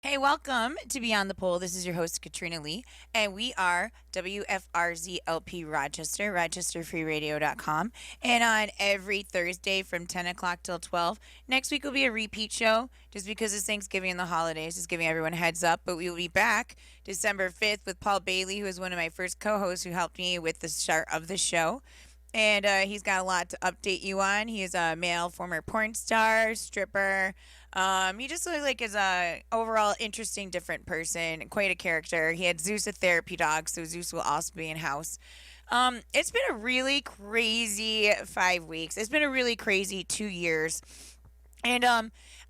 Hey, welcome to Beyond the Pole. This is your host, Katrina Lee, and we are WFRZLP Rochester, RochesterFreeRadio.com. And on every Thursday from 10 o'clock till 12. Next week will be a repeat show just because it's Thanksgiving and the holidays, just giving everyone a heads up. But we will be back December 5th with Paul Bailey, who is one of my first co hosts who helped me with the start of the show. And he's got a lot to update you on. He is a male former porn star, stripper. He just looks like is a overall interesting, different person, quite a character. He had Zeus a therapy dog, so Zeus will also be in house. It's been a really crazy 5 weeks. It's been a really crazy 2 years. And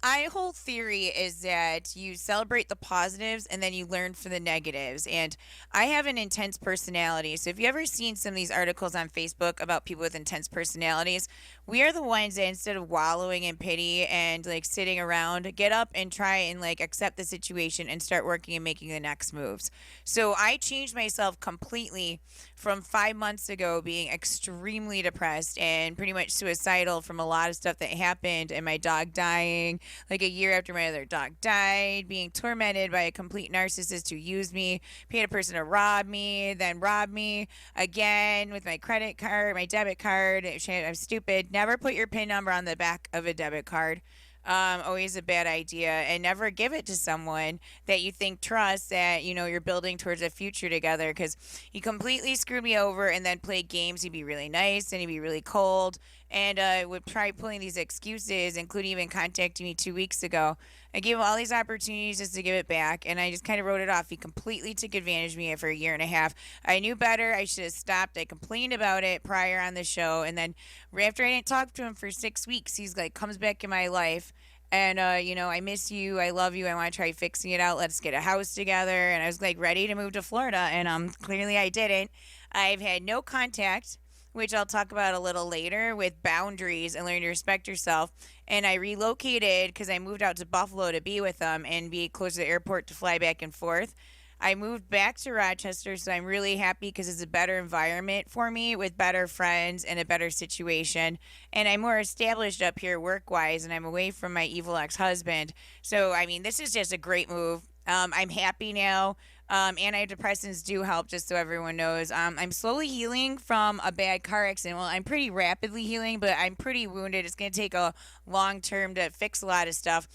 my whole theory is that you celebrate the positives and then you learn from the negatives. And I have an intense personality. So if you ever seen some of these articles on Facebook about people with intense personalities, we are the ones that instead of wallowing in pity and like sitting around, get up and try and like accept the situation and start working and making the next moves. So I changed myself completely from 5 months ago being extremely depressed and pretty much suicidal from a lot of stuff that happened and my dog dying like a year after my other dog died, being tormented by a complete narcissist who used me, paid a person to rob me, then rob me again with my credit card, my debit card. I'm stupid. Never put your PIN number on the back of a debit card. Always a bad idea, and never give it to someone that you think trusts that you're building towards a future together, because he completely screwed me over and then played games. He'd be really nice and he'd be really cold, and would try pulling these excuses, including even contacting me 2 weeks ago. I gave him all these opportunities just to give it back, and I just kind of wrote it off. He completely took advantage of me for a year and a half. I knew better. I should have stopped. I complained about it prior on the show, and then after I didn't talk to him for 6 weeks, he's like comes back in my life. And I miss you, I love you, I want to try fixing it out, let's get a house together. And I was like ready to move to Florida, and clearly I didn't. I've had no contact, which I'll talk about a little later, with boundaries and learning to respect yourself. And I relocated because I moved out to Buffalo to be with them and be close to the airport to fly back and forth. I moved back to Rochester, so I'm really happy because it's a better environment for me with better friends and a better situation. And I'm more established up here work wise, and I'm away from my evil ex husband. So, I mean, this is just a great move. I'm happy now. Antidepressants do help, just so everyone knows. I'm slowly healing from a bad car accident. Well, I'm pretty rapidly healing, but I'm pretty wounded. It's going to take a long term to fix a lot of stuff.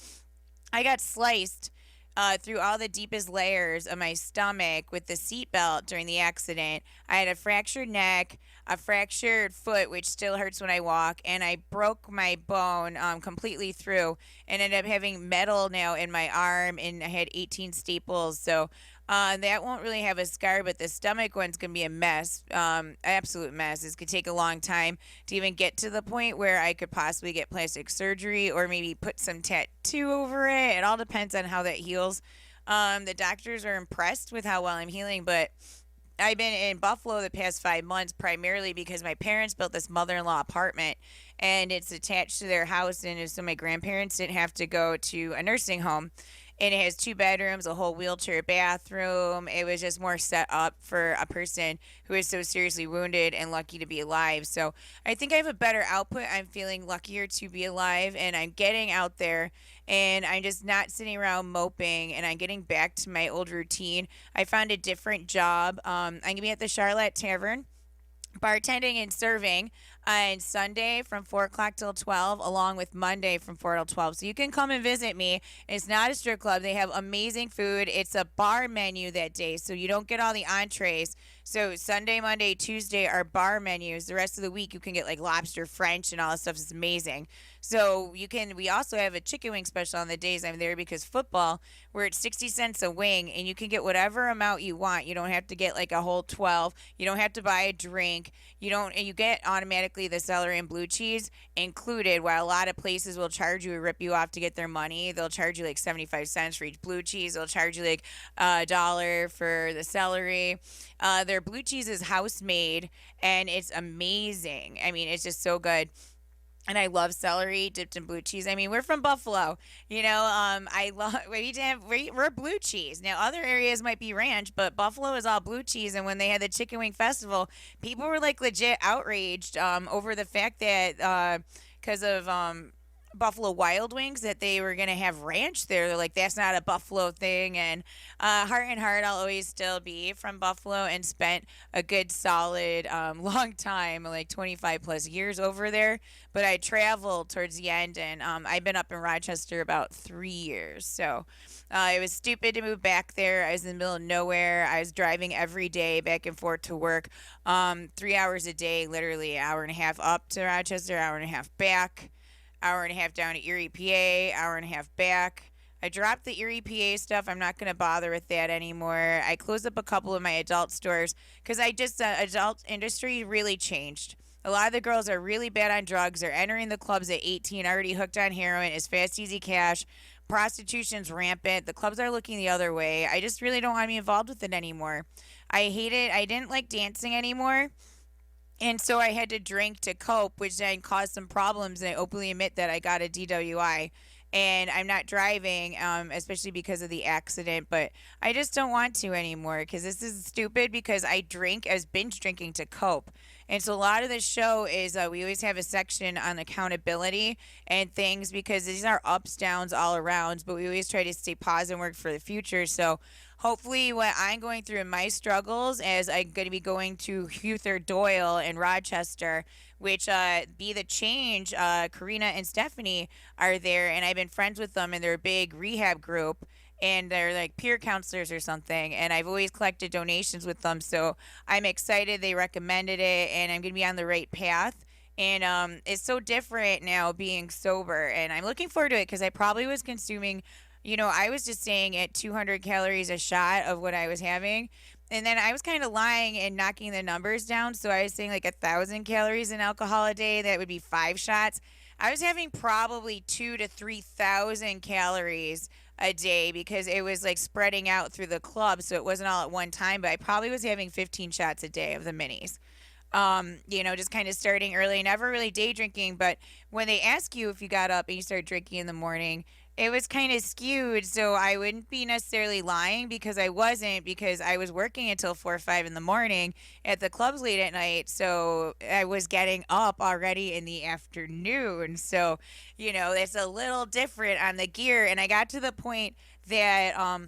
I got sliced through all the deepest layers of my stomach with the seatbelt during the accident. I had a fractured neck, a fractured foot, which still hurts when I walk, and I broke my bone completely through and ended up having metal now in my arm, and I had 18 staples. So that won't really have a scar, but the stomach one's going to be a mess, absolute mess. It's going to take a long time to even get to the point where I could possibly get plastic surgery or maybe put some tattoo over it. It all depends on how that heals. The doctors are impressed with how well I'm healing, but I've been in Buffalo the past 5 months primarily because my parents built this mother in law apartment, and it's attached to their house. And so my grandparents didn't have to go to a nursing home. And it has 2 bedrooms, a whole wheelchair bathroom. It was just more set up for a person who is so seriously wounded and lucky to be alive. So I think I have a better output. I'm feeling luckier to be alive, and I'm getting out there, and I'm just not sitting around moping, and I'm getting back to my old routine. I found a different job. I'm going to be at the Charlotte Tavern bartending and serving on Sunday from 4 o'clock till 12, along with Monday from 4 till 12. So you can come and visit me. It's not a strip club. They have amazing food. It's a bar menu that day, so you don't get all the entrees. So Sunday, Monday, Tuesday are bar menus. The rest of the week you can get like lobster French and all that stuff. Is amazing. So we also have a chicken wing special on the days I'm there because football, we're at 60 cents a wing, and you can get whatever amount you want. You don't have to get like a whole 12. You don't have to buy a drink. And you get automatically the celery and blue cheese included. While a lot of places will charge you or rip you off to get their money, they'll charge you like 75 cents for each blue cheese. They'll charge you like $1 for the celery. Their blue cheese is house made, and it's amazing. I mean, it's just so good. And I love celery dipped in blue cheese. I mean, we're from Buffalo, I love we're blue cheese. Now, other areas might be ranch, but Buffalo is all blue cheese. And when they had the Chicken Wing Festival, people were like legit outraged over the fact that because of Buffalo Wild Wings that they were gonna have ranch there. They're like, that's not a Buffalo thing. And heart and heart, I'll always still be from Buffalo and spent a good solid long time, like 25 plus years over there. But I traveled towards the end, and I've been up in Rochester about 3 years. So it was stupid to move back there. I was in the middle of nowhere. I was driving every day back and forth to work, 3 hours a day, literally an hour and a half up to Rochester, hour and a half back, hour and a half down to Erie, PA, hour and a half back. I dropped the Erie, PA stuff. I'm not going to bother with that anymore. I closed up a couple of my adult stores because adult industry really changed. A lot of the girls are really bad on drugs. They're entering the clubs at 18, already hooked on heroin, as fast, easy cash. Prostitution's rampant. The clubs are looking the other way. I just really don't want to be involved with it anymore. I hate it. I didn't like dancing anymore. And so I had to drink to cope, which then caused some problems. And I openly admit that I got a DWI. And I'm not driving, especially because of the accident. But I just don't want to anymore because this is stupid because I drink as binge drinking to cope. And so a lot of the show is we always have a section on accountability and things because these are ups, downs all around. But we always try to stay positive and work for the future. So hopefully what I'm going through in my struggles as I'm going to be going to Huther Doyle in Rochester, which be the change. Karina and Stephanie are there, and I've been friends with them, and they're a big rehab group, and they're like peer counselors or something. And I've always collected donations with them, so I'm excited they recommended it, and I'm going to be on the right path. And it's so different now being sober, and I'm looking forward to it because I probably was consuming. I was just saying at 200 calories a shot of what I was having. And then I was kind of lying and knocking the numbers down. So I was saying like 1,000 calories in alcohol a day. That would be 5 shots. I was having probably 2 to 3,000 calories a day because it was like spreading out through the club. So it wasn't all at one time, but I probably was having 15 shots a day of the minis. Just kind of starting early, never really day drinking. But when they ask you if you got up and you start drinking in the morning, it was kind of skewed. So I wouldn't be necessarily lying because I wasn't, because I was working until 4 or 5 in the morning at the clubs late at night. So I was getting up already in the afternoon. So, it's a little different on the gear. And I got to the point that,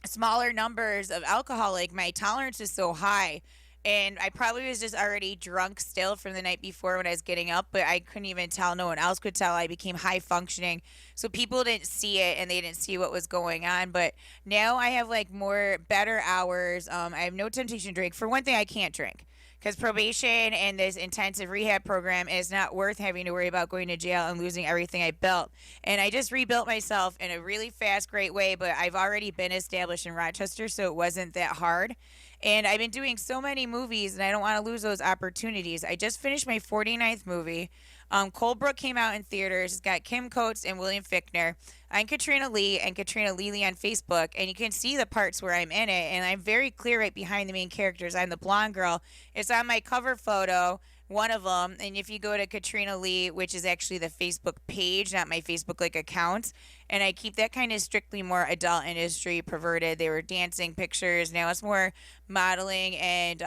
smaller numbers of alcohol, like my tolerance is so high, and I probably was just already drunk still from the night before when I was getting up, but I couldn't even tell. No one else could tell. I became high functioning. So people didn't see it and they didn't see what was going on. But now I have like more better hours. I have no temptation to drink. For one thing, I can't drink because probation and this intensive rehab program is not worth having to worry about going to jail and losing everything I built. And I just rebuilt myself in a really fast, great way, but I've already been established in Rochester, so it wasn't that hard. And I've been doing so many movies, and I don't want to lose those opportunities. I just finished my 49th movie. Colebrook came out in theaters. It's got Kim Coates and William Fichtner. I'm Katrina Lee and Katrina Lee on Facebook, and you can see the parts where I'm in it, and I'm very clear right behind the main characters. I'm the blonde girl. It's on my cover photo, one of them, and if you go to Katrina Lee, which is actually the Facebook page, not my Facebook like account, and I keep that kind of strictly more adult industry perverted. They were dancing pictures. Now it's more modeling and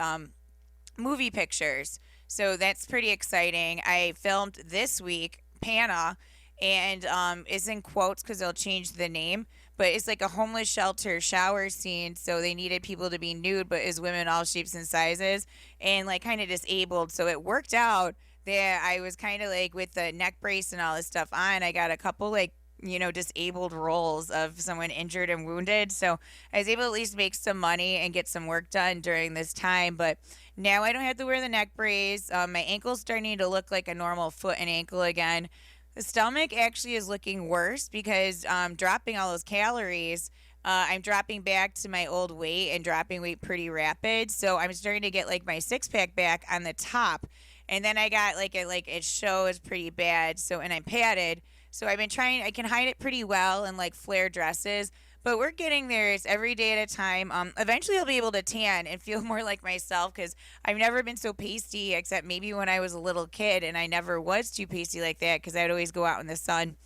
movie pictures. So that's pretty exciting. I filmed this week, Pana, and it's in quotes because they'll change the name. But it's like a homeless shelter shower scene. So they needed people to be nude, but as women, all shapes and sizes, and like kind of disabled. So it worked out that I was kind of like with the neck brace and all this stuff on. I got a couple like disabled roles of someone injured and wounded. So I was able to at least make some money and get some work done during this time. But now I don't have to wear the neck brace. My ankle's starting to look like a normal foot and ankle again. The stomach actually is looking worse because dropping all those calories. I'm dropping back to my old weight and dropping weight pretty rapid. So I'm starting to get like my 6-pack back on the top. And then I got it shows pretty bad. So, and I'm padded. So I've been trying, I can hide it pretty well in like flare dresses, but we're getting there. It's every day at a time. Eventually I'll be able to tan and feel more like myself because I've never been so pasty except maybe when I was a little kid, and I never was too pasty like that because I'd always go out in the sun.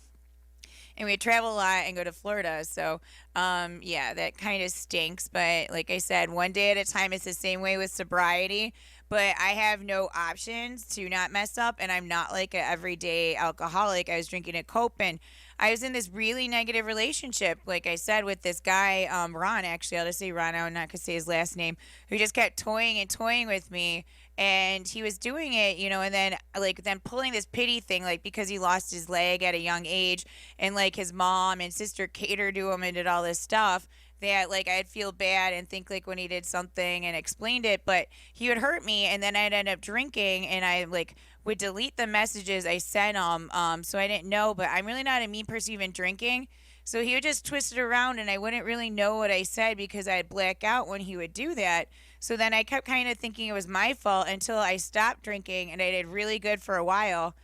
And we travel a lot and go to Florida. So, yeah, that kind of stinks. But like I said, one day at a time. It's the same way with sobriety. but I have no options to not mess up, and I'm not like an everyday alcoholic. I was drinking a cope, and I was in this really negative relationship, like I said, with this guy, Ron. Actually, I'll just say Ron. I'm not gonna say his last name. Who just kept toying and toying with me, and he was doing it, and then pulling this pity thing, like because he lost his leg at a young age, and like his mom and sister catered to him and did all this stuff that like I'd feel bad and think like when he did something and explained it, but he would hurt me, and then I'd end up drinking, and I like would delete the messages I sent him, so I didn't know. But I'm really not a mean person even drinking. So he would just twist it around, and I wouldn't really know what I said because I'd black out when he would do that. So then I kept kind of thinking it was my fault until I stopped drinking, and I did really good for a while.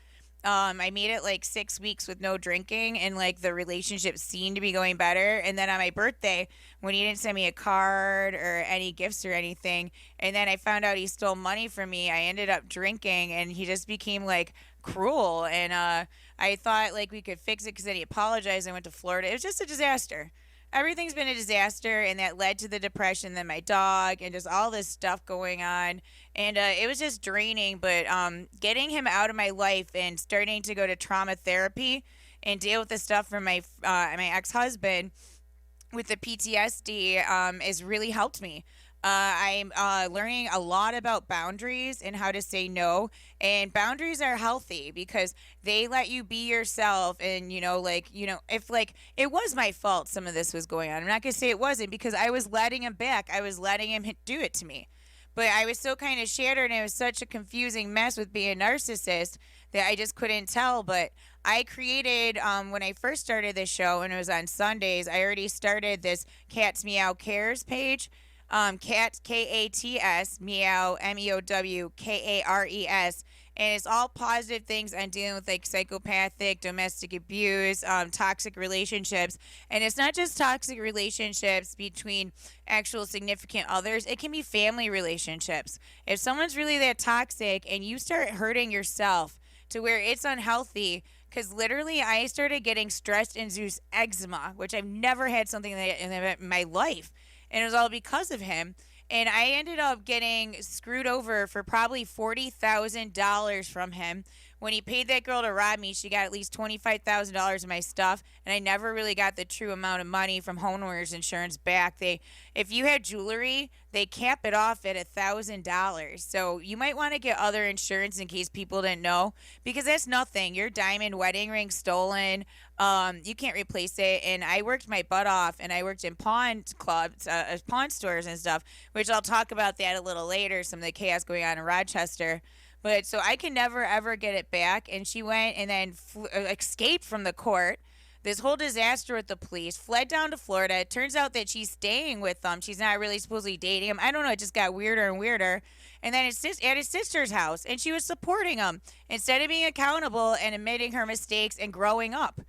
I made it like 6 weeks with no drinking, and like the relationship seemed to be going better. And then on my birthday, when he didn't send me a card or any gifts or anything, and then I found out he stole money from me, I ended up drinking, and he just became like cruel. And I thought like we could fix it because then he apologized. I went to Florida. It was just a disaster. Everything's been a disaster, and that led to the depression, then my dog, and just all this stuff going on. And it was just draining. But getting him out of my life and starting to go to trauma therapy and deal with the stuff from my ex-husband with the PTSD has really helped me. I'm learning a lot about boundaries and how to say no. And boundaries are healthy because they let you be yourself. And, if like it was my fault, some of this was going on. I'm not going to say it wasn't because I was letting him back. I was letting him do it to me. But I was so kind of shattered, and it was such a confusing mess with being a narcissist that I just couldn't tell. But I created, when I first started this show, and it was on Sundays, I already started this Cats Meow Cares page. Cat, Kats, meow, MEOWKARES. And it's all positive things on dealing with like psychopathic, domestic abuse, toxic relationships. And it's not just toxic relationships between actual significant others, it can be family relationships. If someone's really that toxic and you start hurting yourself to where it's unhealthy, because literally I started getting stress-induced eczema, which I've never had something like that in my life. And it was all because of him. And I ended up getting screwed over for probably $40,000 from him. When he paid that girl to rob me, she got at least $25,000 of my stuff, and I never really got the true amount of money from homeowners insurance back. If you had jewelry, they cap it off at $1,000. So you might want to get other insurance in case people didn't know, because that's nothing. Your diamond wedding ring stolen, you can't replace it. And I worked my butt off, and I worked in pawn clubs, pawn stores and stuff, which I'll talk about that a little later. Some of the chaos going on in Rochester. But so I can never ever get it back. And she went and then escaped from the court. This whole disaster with the police, fled down to Florida. It turns out that she's staying with them. She's not really supposedly dating him. I don't know. It just got weirder and weirder. And then at his sister's house, and she was supporting him instead of being accountable and admitting her mistakes and growing up.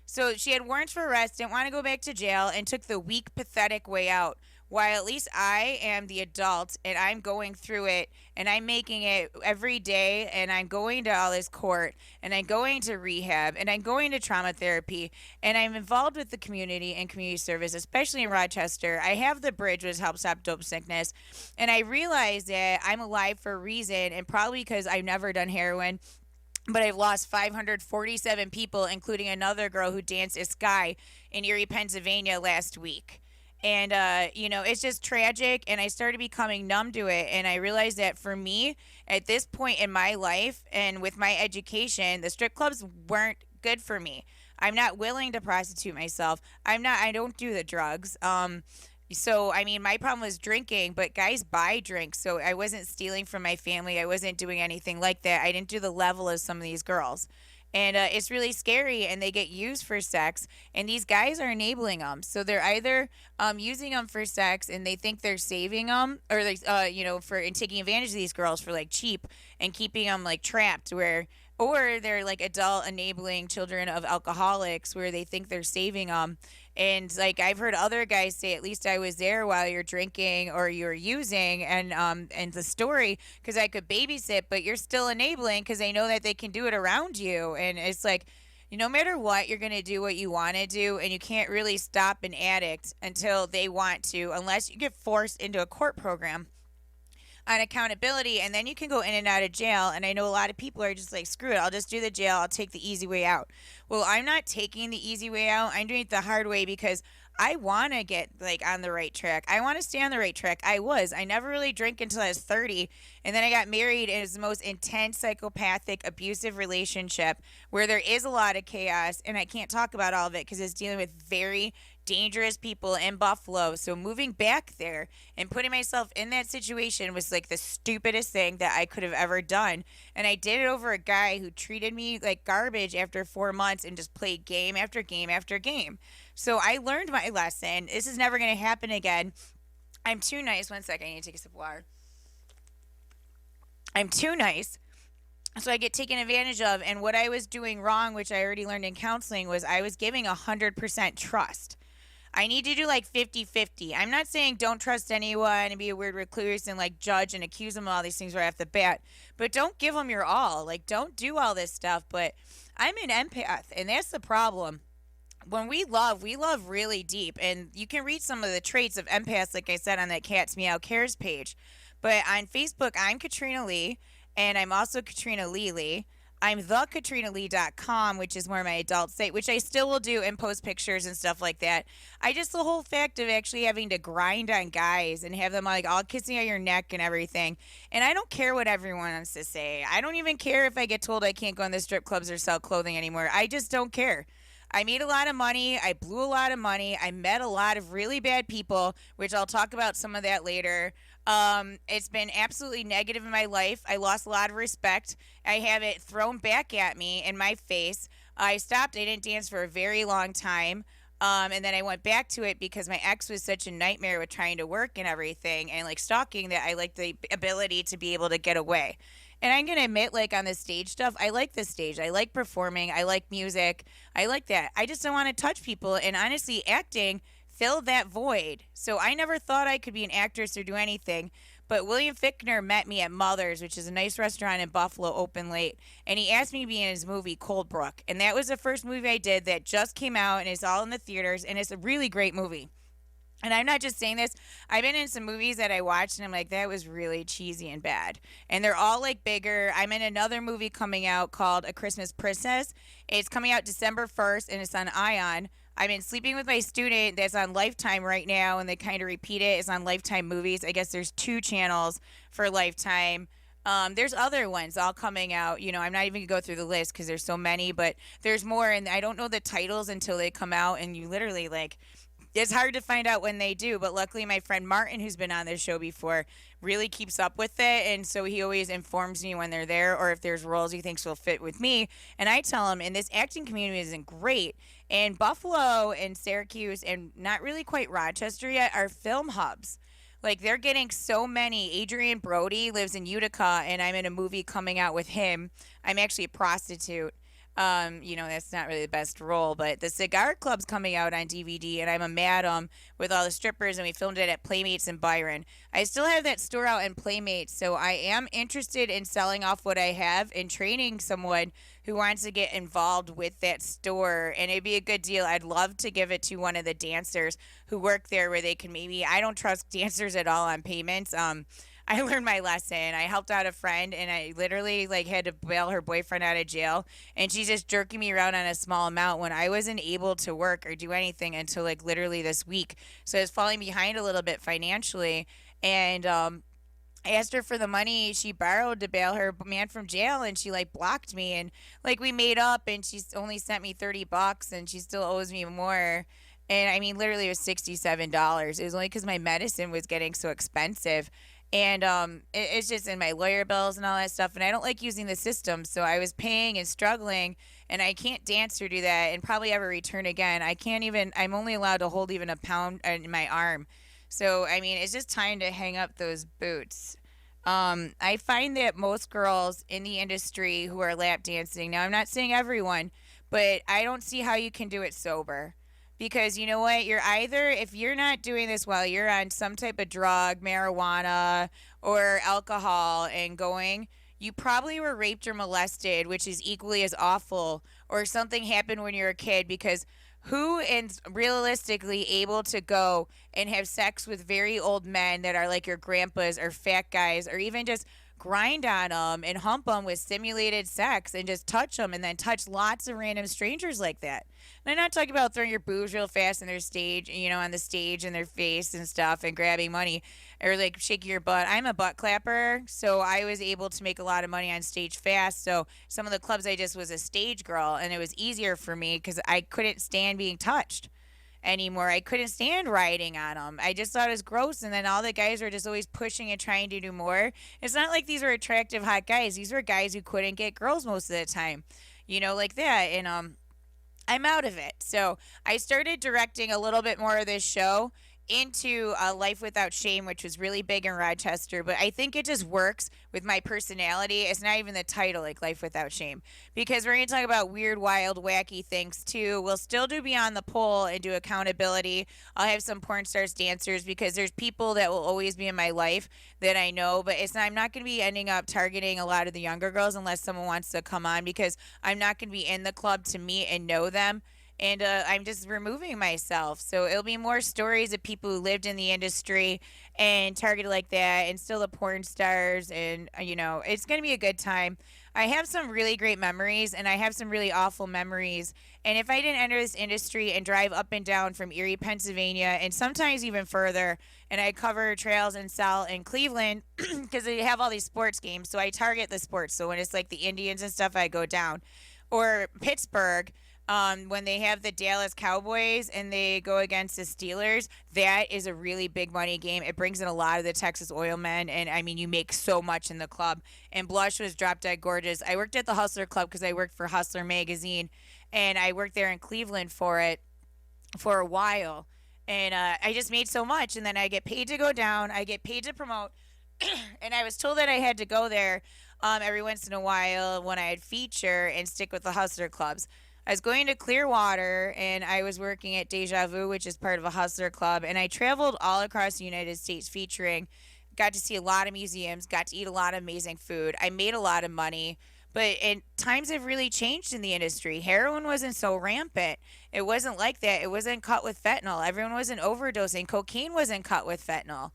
So she had warrants for arrest, didn't want to go back to jail, and took the weak, pathetic way out. While at least I am the adult, and I'm going through it, and I'm making it every day, and I'm going to all this court, and I'm going to rehab, and I'm going to trauma therapy, and I'm involved with the community and community service, especially in Rochester. I have the bridge, which helps stop dope sickness, and I realize that I'm alive for a reason, and probably because I've never done heroin, but I've lost 547 people, including another girl who danced as Sky in Erie, Pennsylvania last week. And, it's just tragic. And I started becoming numb to it. And I realized that for me, at this point in my life and with my education, the strip clubs weren't good for me. I'm not willing to prostitute myself. I don't do the drugs. So, I mean, my problem was drinking, but guys buy drinks. So I wasn't stealing from my family. I wasn't doing anything like that. I didn't do the level of some of these girls. And it's really scary, and they get used for sex, and these guys are enabling them. So they're either using them for sex, and they think they're saving them, or and taking advantage of these girls for like cheap and keeping them like trapped, or they're like adult enabling children of alcoholics where they think they're saving them. And like I've heard other guys say, at least I was there while you're drinking or you're using, and the story, because I could babysit, but you're still enabling because they know that they can do it around you. And it's like, no matter what, you're gonna do what you want to do, and you can't really stop an addict until they want to, unless you get forced into a court program. on accountability, and then you can go in and out of jail. And I know a lot of people are just like, screw it, I'll just do the jail, I'll take the easy way out. Well, I'm not taking the easy way out, I'm doing it the hard way because I want to get like on the right track. I want to stay on the right track. I never really drank until I was 30. And then I got married, and it was the most intense, psychopathic, abusive relationship where there is a lot of chaos. And I can't talk about all of it because it's dealing with very dangerous people in Buffalo. So moving back there and putting myself in that situation was like the stupidest thing that I could have ever done. And I did it over a guy who treated me like garbage after 4 months and just played game after game after game. So I learned my lesson. This is never going to happen again. I'm too nice. One second, I need to take a sip of water. I'm too nice. So I get taken advantage of. And what I was doing wrong, which I already learned in counseling, was I was giving 100% trust. I need to do like 50-50. I'm not saying don't trust anyone and be a weird recluse and like judge and accuse them of all these things right off the bat, but don't give them your all. Like, don't do all this stuff. But I'm an empath, and that's the problem. When we love really deep. And you can read some of the traits of empaths, like I said, on that Cats Meow Cares page. But on Facebook, I'm Katrina Lee, and I'm also Katrina Lee. I'm thekatrinalee.com, which is more my adult site, which I still will do and post pictures and stuff like that. I just, the whole fact of actually having to grind on guys and have them like all kissing on your neck and everything. And I don't care what everyone wants to say. I don't even care if I get told I can't go in the strip clubs or sell clothing anymore. I just don't care. I made a lot of money. I blew a lot of money. I met a lot of really bad people, which I'll talk about some of that later. It's been absolutely negative in my life. I lost a lot of respect. I have it thrown back at me in my face. I stopped. I didn't dance for a very long time. And then I went back to it because my ex was such a nightmare with trying to work and everything and like stalking that I like the ability to be able to get away. And I'm going to admit, like on the stage stuff, I like the stage. I like performing. I like music. I like that. I just don't want to touch people. And honestly, acting filled that void. So I never thought I could be an actress or do anything. But William Fickner met me at Mother's, which is a nice restaurant in Buffalo, open late. And he asked me to be in his movie, Cold Brook. And that was the first movie I did that just came out, and it's all in the theaters. And it's a really great movie. And I'm not just saying this. I've been in some movies that I watched and I'm like, that was really cheesy and bad. And they're all like bigger. I'm in another movie coming out called A Christmas Princess. It's coming out December 1st and it's on Ion. I've been sleeping with my student that's on Lifetime right now, and they kind of repeat it. It's on Lifetime Movies. I guess there's two channels for Lifetime. There's other ones all coming out. You know, I'm not even going to go through the list because there's so many, but there's more. And I don't know the titles until they come out, and you literally like it's hard to find out when they do, but luckily my friend Martin, who's been on this show before, really keeps up with it, and so he always informs me when they're there or if there's roles he thinks will fit with me. And I tell him, and this acting community isn't great, and Buffalo and Syracuse and not really quite Rochester yet are film hubs. Like, they're getting so many. Adrian Brody lives in Utica, and I'm in a movie coming out with him. I'm actually a prostitute. That's not really the best role, but the Cigar Club's coming out on DVD, and I'm a madam with all the strippers, and we filmed it at Playmates in Byron. I still have that store out in Playmates, so I am interested in selling off what I have and training someone who wants to get involved with that store, and it'd be a good deal. I'd love to give it to one of the dancers who work there where they can I don't trust dancers at all on payments. I learned my lesson. I helped out a friend, and I literally like had to bail her boyfriend out of jail, and she's just jerking me around on a small amount when I wasn't able to work or do anything until like literally this week. So I was falling behind a little bit financially, and I asked her for the money she borrowed to bail her man from jail, and she like blocked me, and like we made up, and she's only sent me $30, and she still owes me more. And I mean, literally, it was $67. It was only because my medicine was getting so expensive. And it's just in my lawyer bills and all that stuff. And I don't like using the system. So I was paying and struggling. And I can't dance or do that and probably ever return again. I'm only allowed to hold even a pound in my arm. So, I mean, it's just time to hang up those boots. I find that most girls in the industry who are lap dancing, now I'm not saying everyone, but I don't see how you can do it sober. Because you know what? You're either, if you're not doing this well, you're on some type of drug, marijuana, or alcohol and going, you probably were raped or molested, which is equally as awful, or something happened when you were a kid. Because who is realistically able to go and have sex with very old men that are like your grandpas or fat guys, or even just grind on them and hump them with simulated sex and just touch them and then touch lots of random strangers like that? And I'm not talking about throwing your boobs real fast in their stage, on the stage in their face and stuff and grabbing money or like shaking your butt. I'm a butt clapper, so I was able to make a lot of money on stage fast. So some of the clubs I just was a stage girl, and it was easier for me because I couldn't stand being touched anymore. I couldn't stand riding on them. I just thought it was gross. And then all the guys were just always pushing and trying to do more. It's not like these were attractive, hot guys. These were guys who couldn't get girls most of the time, like that. And I'm out of it. So I started directing a little bit more of this show into Life Without Shame, which was really big in Rochester. But I think it just works with my personality. It's not even the title, like Life Without Shame, because we're going to talk about weird, wild, wacky things too. We'll still do Beyond the Pole and do accountability. I'll have some porn stars, dancers, because there's people that will always be in my life that I know, but I'm not going to be ending up targeting a lot of the younger girls unless someone wants to come on, because I'm not going to be in the club to meet and know them, and I'm just removing myself. So it'll be more stories of people who lived in the industry and targeted like that, and still the porn stars, and it's going to be a good time. I have some really great memories, and I have some really awful memories. And if I didn't enter this industry and drive up and down from Erie, Pennsylvania, and sometimes even further, and I cover trails and sell in Cleveland because they have all these sports games, so I target the sports. So when it's like the Indians and stuff, I go down. Or Pittsburgh, when they have the Dallas Cowboys and they go against the Steelers, that is a really big money game. It brings in a lot of the Texas oil men, and I mean, you make so much in the club. And Blush was drop dead gorgeous. I worked at the Hustler Club because I worked for Hustler Magazine, and I worked there in Cleveland for it for a while. And I just made so much, and then I get paid to go down, I get paid to promote, and I was told that I had to go there every once in a while when I had feature and stick with the Hustler Clubs. I was going to Clearwater, and I was working at Deja Vu, which is part of a Hustler Club, and I traveled all across the United States featuring. Got to see a lot of museums, got to eat a lot of amazing food. I made a lot of money, but times have really changed in the industry. Heroin wasn't so rampant. It wasn't like that. It wasn't cut with fentanyl. Everyone wasn't overdosing. Cocaine wasn't cut with fentanyl.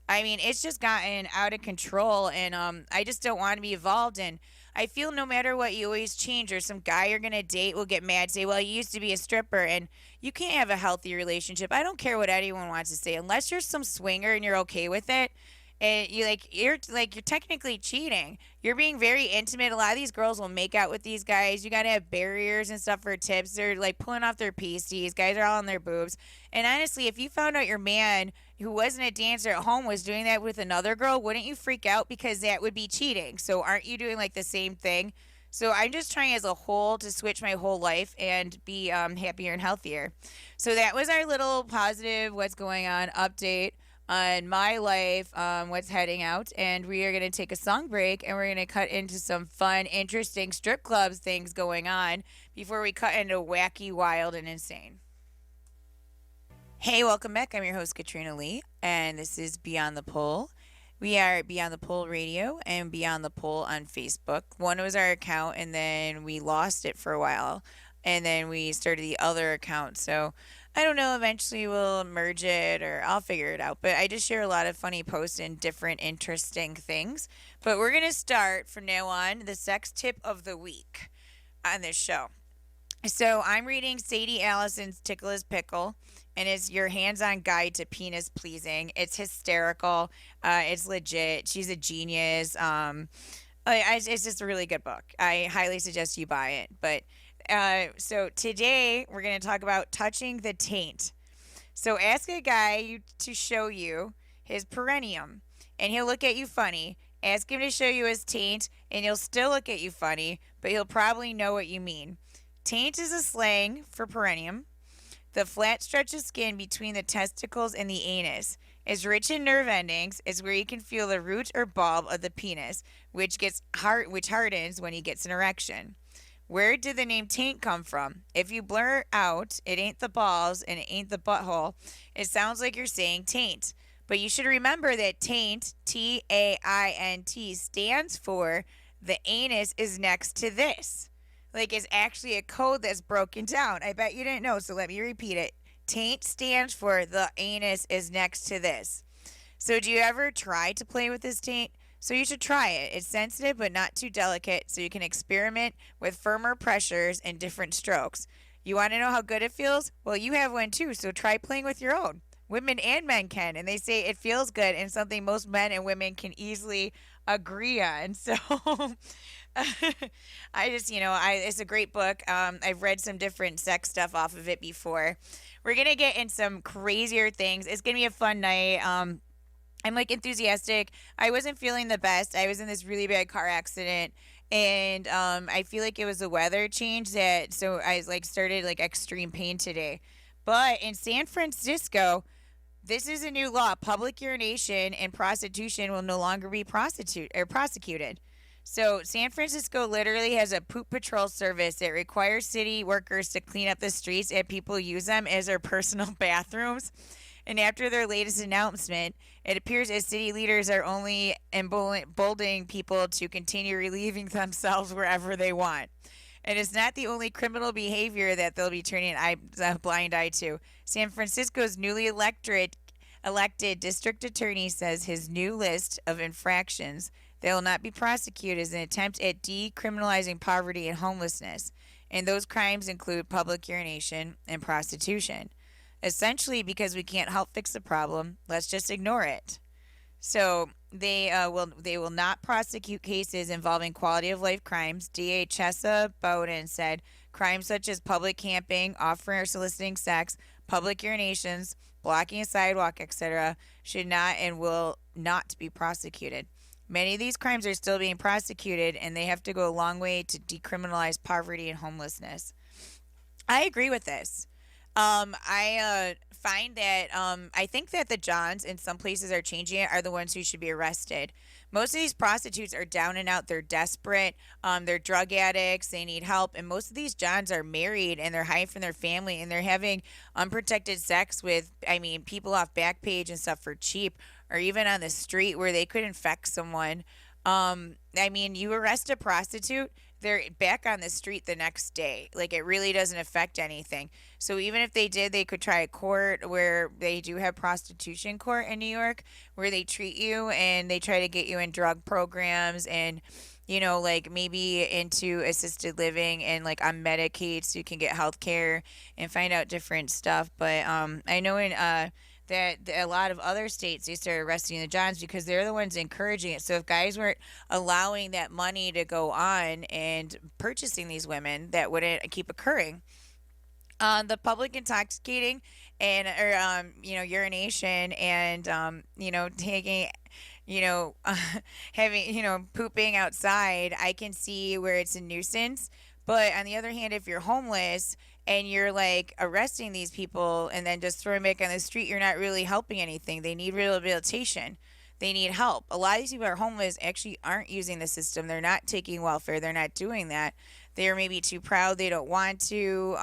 I mean, it's just gotten out of control, and I just don't want to be involved in. I feel no matter what, you always change, or some guy you're gonna date will get mad, say, "Well, you used to be a stripper," and you can't have a healthy relationship. I don't care what anyone wants to say, unless you're some swinger and you're okay with it. And you're technically cheating. You're being very intimate. A lot of these girls will make out with these guys. You gotta have barriers and stuff for tips. They're like pulling off their pasties. Guys are all on their boobs. And honestly, if you found out your man who wasn't a dancer at home was doing that with another girl, wouldn't you freak out? Because that would be cheating. So aren't you doing like the same thing? So I'm just trying as a whole to switch my whole life and be happier and healthier. So that was our little positive what's going on update on my life, what's heading out. And we are going to take a song break, and we're going to cut into some fun, interesting strip clubs things going on before we cut into wacky, wild, and insane. Hey, welcome back. I'm your host, Katrina Lee, and this is Beyond the Pole. We are Beyond the Pole Radio and Beyond the Pole on Facebook. One was our account, and then we lost it for a while, and then we started the other account. So I don't know, eventually we'll merge it, or I'll figure it out. But I just share a lot of funny posts and different interesting things. But we're going to start from now on the sex tip of the week on this show. So I'm reading Sadie Allison's Tickle is Pickle, and it's your hands-on guide to penis pleasing. It's hysterical. It's legit. She's a genius. It's just a really good book. I highly suggest you buy it. But so today we're going to talk about touching the taint. So ask a guy to show you his perineum, and he'll look at you funny. Ask him to show you his taint, and he'll still look at you funny, but he'll probably know what you mean. Taint is a slang for perineum. The flat stretch of skin between the testicles and the anus is rich in nerve endings. Is where you can feel the root or bulb of the penis, which hardens when he gets an erection. Where did the name taint come from? If you blur out, it ain't the balls and it ain't the butthole, it sounds like you're saying taint. But you should remember that taint, T-A-I-N-T, stands for the anus is next to this. Like it's actually a code that's broken down. I bet you didn't know, so let me repeat it. Taint stands for the anus is next to this. So do you ever try to play with this taint? So you should try it. It's sensitive but not too delicate, so you can experiment with firmer pressures and different strokes. You want to know how good it feels? Well, you have one too, so try playing with your own. Women and men can, and they say it feels good and something most men and women can easily agree on. So I just, it's a great book. I've read some different sex stuff off of it before. We're gonna get in some crazier things. It's gonna be a fun night. I'm like enthusiastic. I wasn't feeling the best. I was in this really bad car accident, and I feel like it was the weather change that so I like started like extreme pain today. But in San Francisco, this is a new law. Public urination and prostitution will no longer be prosecuted. So San Francisco literally has a poop patrol service that requires city workers to clean up the streets and people use them as their personal bathrooms. And after their latest announcement, it appears as city leaders are only emboldening people to continue relieving themselves wherever they want. And it's not the only criminal behavior that they'll be turning a blind eye to. San Francisco's newly elected district attorney says his new list of infractions that will not be prosecuted is an attempt at decriminalizing poverty and homelessness. And those crimes include public urination and prostitution. Essentially, because we can't help fix the problem, let's just ignore it. So they will not prosecute cases involving quality of life crimes. DA Chesa Bowden said crimes such as public camping, offering or soliciting sex, public urinations, blocking a sidewalk, etc., should not and will not be prosecuted. Many of these crimes are still being prosecuted, and they have to go a long way to decriminalize poverty and homelessness. I agree with this. I find that I think that the Johns in some places are changing it are the ones who should be arrested. Most of these prostitutes are down and out. They're desperate. They're drug addicts. They need help. And most of these Johns are married and they're hiding from their family and they're having unprotected sex with, I mean, people off Backpage and stuff for cheap or even on the street where they could infect someone. I mean, you arrest a prostitute, they're back on the street the next day. Like, it really doesn't affect anything. So, even if they did, they could try a court where they do have prostitution court in New York where they treat you and they try to get you in drug programs and, like maybe into assisted living and like on Medicaid so you can get health care and find out different stuff. But I know in that a lot of other states they started arresting the Johns because they're the ones encouraging it. So if guys weren't allowing that money to go on and purchasing these women, that wouldn't keep occurring. The public intoxicating and or urination and taking having pooping outside, I can see where it's a nuisance. But on the other hand, if you're homeless and you're like arresting these people and then just throwing back on the street, you're not really helping anything. They need rehabilitation. They need help. A lot of these people are homeless actually aren't using the system. They're not taking welfare. They're not doing that. They're maybe too proud. They don't want to.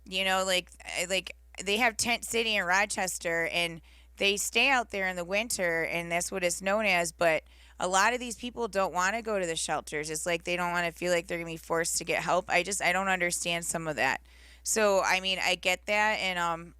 Like they have Tent City in Rochester and they stay out there in the winter and that's what it's known as. But a lot of these people don't want to go to the shelters. It's like they don't want to feel like they're gonna be forced to get help. I don't understand some of that. So I mean I get that and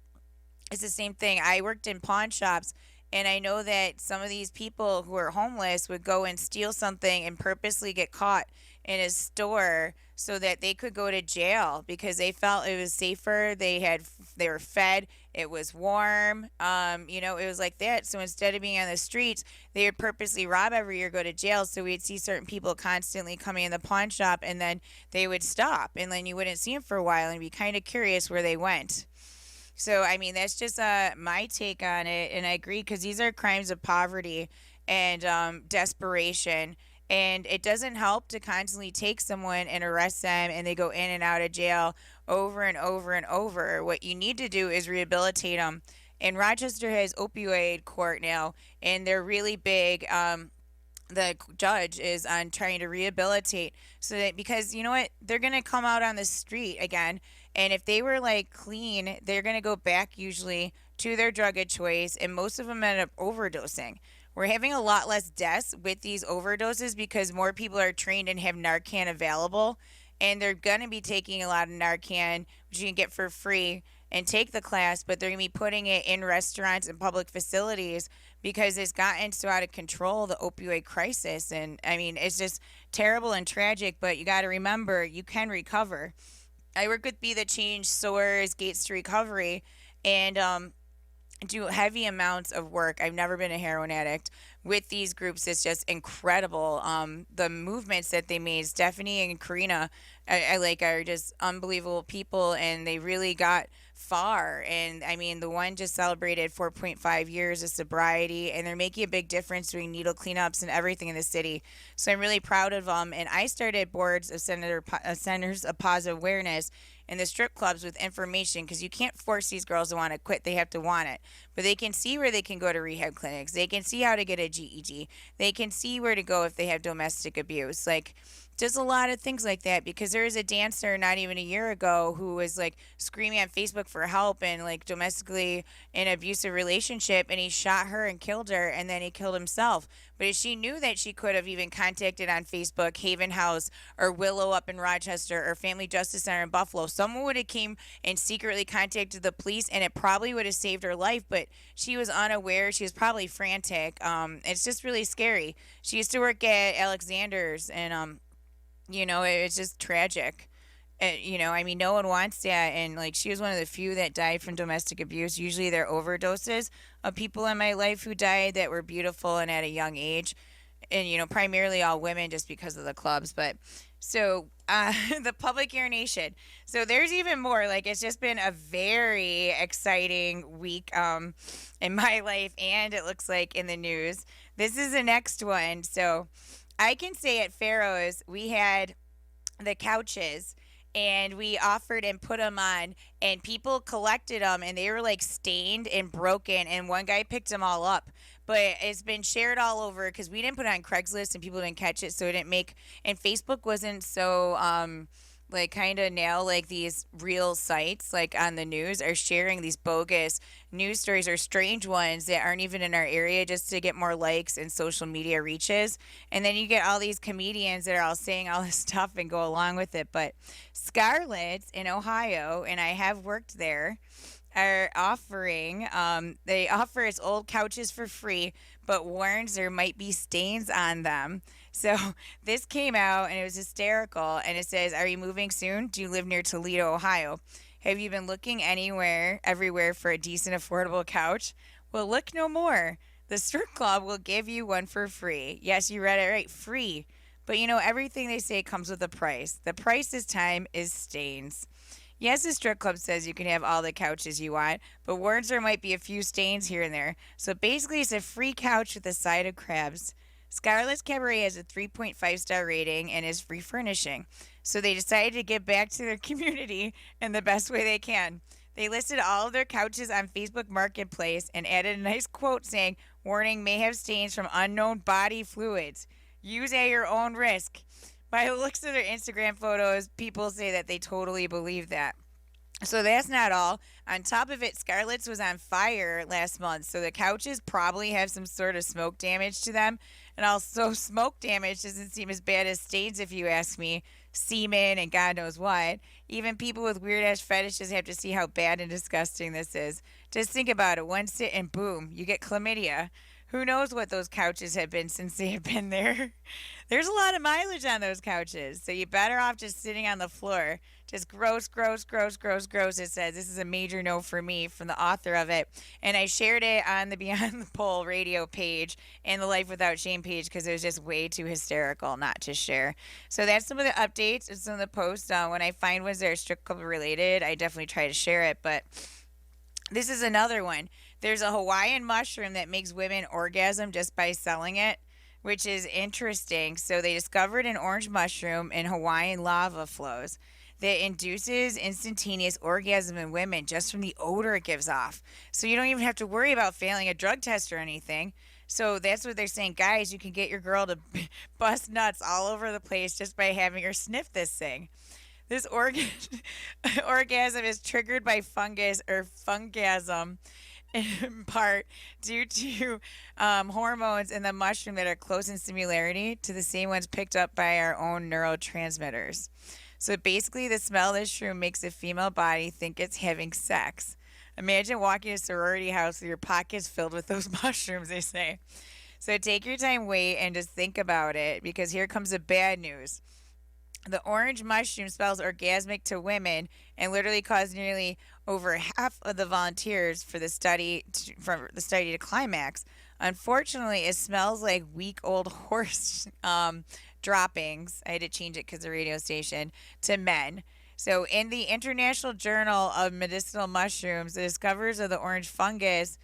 it's the same thing. I worked in pawn shops and I know that some of these people who are homeless would go and steal something and purposely get caught in a store so that they could go to jail because they felt it was safer. They were fed. It was warm. It was like that. So instead of being on the streets, they would purposely rob every year, go to jail. So we'd see certain people constantly coming in the pawn shop, and then they would stop, and then you wouldn't see them for a while, and be kind of curious where they went. So I mean, that's just my take on it, and I agree because these are crimes of poverty and desperation. And it doesn't help to constantly take someone and arrest them and they go in and out of jail over and over and over. What you need to do is rehabilitate them. And Rochester has opioid court now, and they're really big. The judge is on trying to rehabilitate so that because you know what, they're gonna come out on the street again, and if they were like clean, they're gonna go back usually to their drug of choice, and most of them end up overdosing. We're having a lot less deaths with these overdoses because more people are trained and have Narcan available. and they're going to be taking a lot of Narcan, which you can get for free and take the class, but they're going to be putting it in restaurants and public facilities because it's gotten so out of control, the opioid crisis. And I mean, it's just terrible and tragic, but you got to remember you can recover. I work with Be the Change, SOARS, Gates to Recovery, and do heavy amounts of work. I've never been a heroin addict. With these groups, it's just incredible. The movements that they made, Stephanie and Karina, I like, are just unbelievable people, and they really got far. And I mean, the one just celebrated 4.5 years of sobriety, and they're making a big difference doing needle cleanups and everything in the city. So I'm really proud of them. And I started boards of centers of positive awareness in the strip clubs with information, because you can't force these girls to want to quit. They have to want it. But they can see where they can go to rehab clinics. They can see how to get a GED. They can see where to go if they have domestic abuse. Like, just a lot of things like that, because there was a dancer not even a year ago who was like screaming on Facebook for help and like domestically in an abusive relationship, and he shot her and killed her, and then he killed himself. But if she knew that, she could have even contacted on Facebook Haven House or Willow up in Rochester or Family Justice Center in Buffalo. Someone would have came and secretly contacted the police, and it probably would have saved her life. But she was unaware. She was probably frantic. It's just really scary. She used to work at Alexander's, and it's just tragic. I mean, no one wants that. And like, she was one of the few that died from domestic abuse. Usually, they're overdoses of people in my life who died that were beautiful and at a young age. And, primarily all women just because of the clubs. But so, the public urination. So, there's even more. Like, it's just been a very exciting week in my life, and it looks like in the news. This is the next one. So, I can say at Pharaoh's, we had the couches, and we offered and put them on, and people collected them, and they were like stained and broken, and one guy picked them all up. But it's been shared all over because we didn't put it on Craigslist and people didn't catch it, so it didn't make, and Facebook wasn't so like, kind of now, like, these real sites like on the news are sharing these bogus news stories or strange ones that aren't even in our area just to get more likes and social media reaches. And then you get all these comedians that are all saying all this stuff and go along with it. But Scarlett's in Ohio, and I have worked there, are offering, they offer its old couches for free, but warns there might be stains on them. So this came out, and it was hysterical. And it says, "Are you moving soon? Do you live near Toledo, Ohio? Have you been looking everywhere for a decent, affordable couch? Well, look no more. The strip club will give you one for free." Yes, you read it right, free. But everything they say comes with a price. The price this time is stains. Yes, the strip club says you can have all the couches you want, but warns there might be a few stains here and there. So basically, it's a free couch with a side of crabs. Scarlett's Cabaret has a 3.5-star rating and is free furnishing. So they decided to give back to their community in the best way they can. They listed all of their couches on Facebook Marketplace and added a nice quote saying, "Warning, may have stains from unknown body fluids. Use at your own risk." By the looks of their Instagram photos, people say that they totally believe that. So that's not all. On top of it, Scarlett's was on fire last month, so the couches probably have some sort of smoke damage to them. And also, smoke damage doesn't seem as bad as stains, if you ask me. Semen and God knows what. Even people with weird ass fetishes have to see how bad and disgusting this is. Just think about it. One sit and boom, you get chlamydia. Who knows what those couches have been since they have been there? There's a lot of mileage on those couches, so you're better off just sitting on the floor. Just gross, gross, gross, gross, gross. It says this is a major no for me from the author of it. And I shared it on the Beyond the Pole radio page and the Life Without Shame page because it was just way too hysterical not to share. So that's some of the updates and some of the posts. When I find ones that are strip club related, I definitely try to share it. But this is another one. There's a Hawaiian mushroom that makes women orgasm just by selling it, which is interesting. So they discovered an orange mushroom in Hawaiian lava flows that induces instantaneous orgasm in women just from the odor it gives off. So you don't even have to worry about failing a drug test or anything. So that's what they're saying. Guys, you can get your girl to bust nuts all over the place just by having her sniff this thing. This orgasm is triggered by fungus or fungasm, in part due to hormones in the mushroom that are close in similarity to the same ones picked up by our own neurotransmitters. So basically, the smell of this shroom makes a female body think it's having sex. Imagine walking to a sorority house with your pockets filled with those mushrooms, they say. So take your time, wait, and just think about it because here comes the bad news. The orange mushroom smells orgasmic to women and literally caused nearly over half of the volunteers for the study to climax. Unfortunately, it smells like week old horse droppings. I had to change it because the radio station to men. So, in the International Journal of Medicinal Mushrooms, the discoverers of the orange fungus,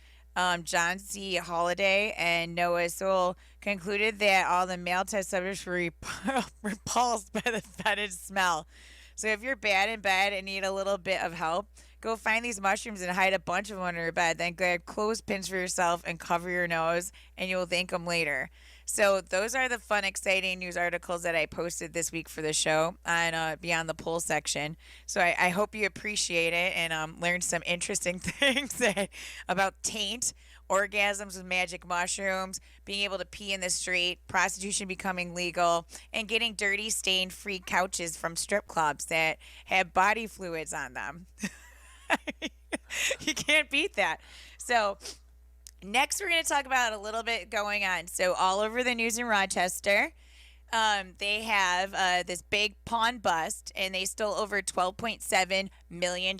John C. Holliday and Noah Sewell, concluded that all the male test subjects were repulsed by the fetid smell. So, if you're bad in bed and need a little bit of help, go find these mushrooms and hide a bunch of them under your bed. Then grab clothespins for yourself and cover your nose, and you'll thank them later. So those are the fun, exciting news articles that I posted this week for the show on Beyond the Pool section. So I hope you appreciate it and learn some interesting things about taint, orgasms with magic mushrooms, being able to pee in the street, prostitution becoming legal, and getting dirty, stain-free couches from strip clubs that have body fluids on them. You can't beat that. So next, we're going to talk about a little bit going on. So, all over the news in Rochester, they have this big pawn bust, and they stole over $12.7 million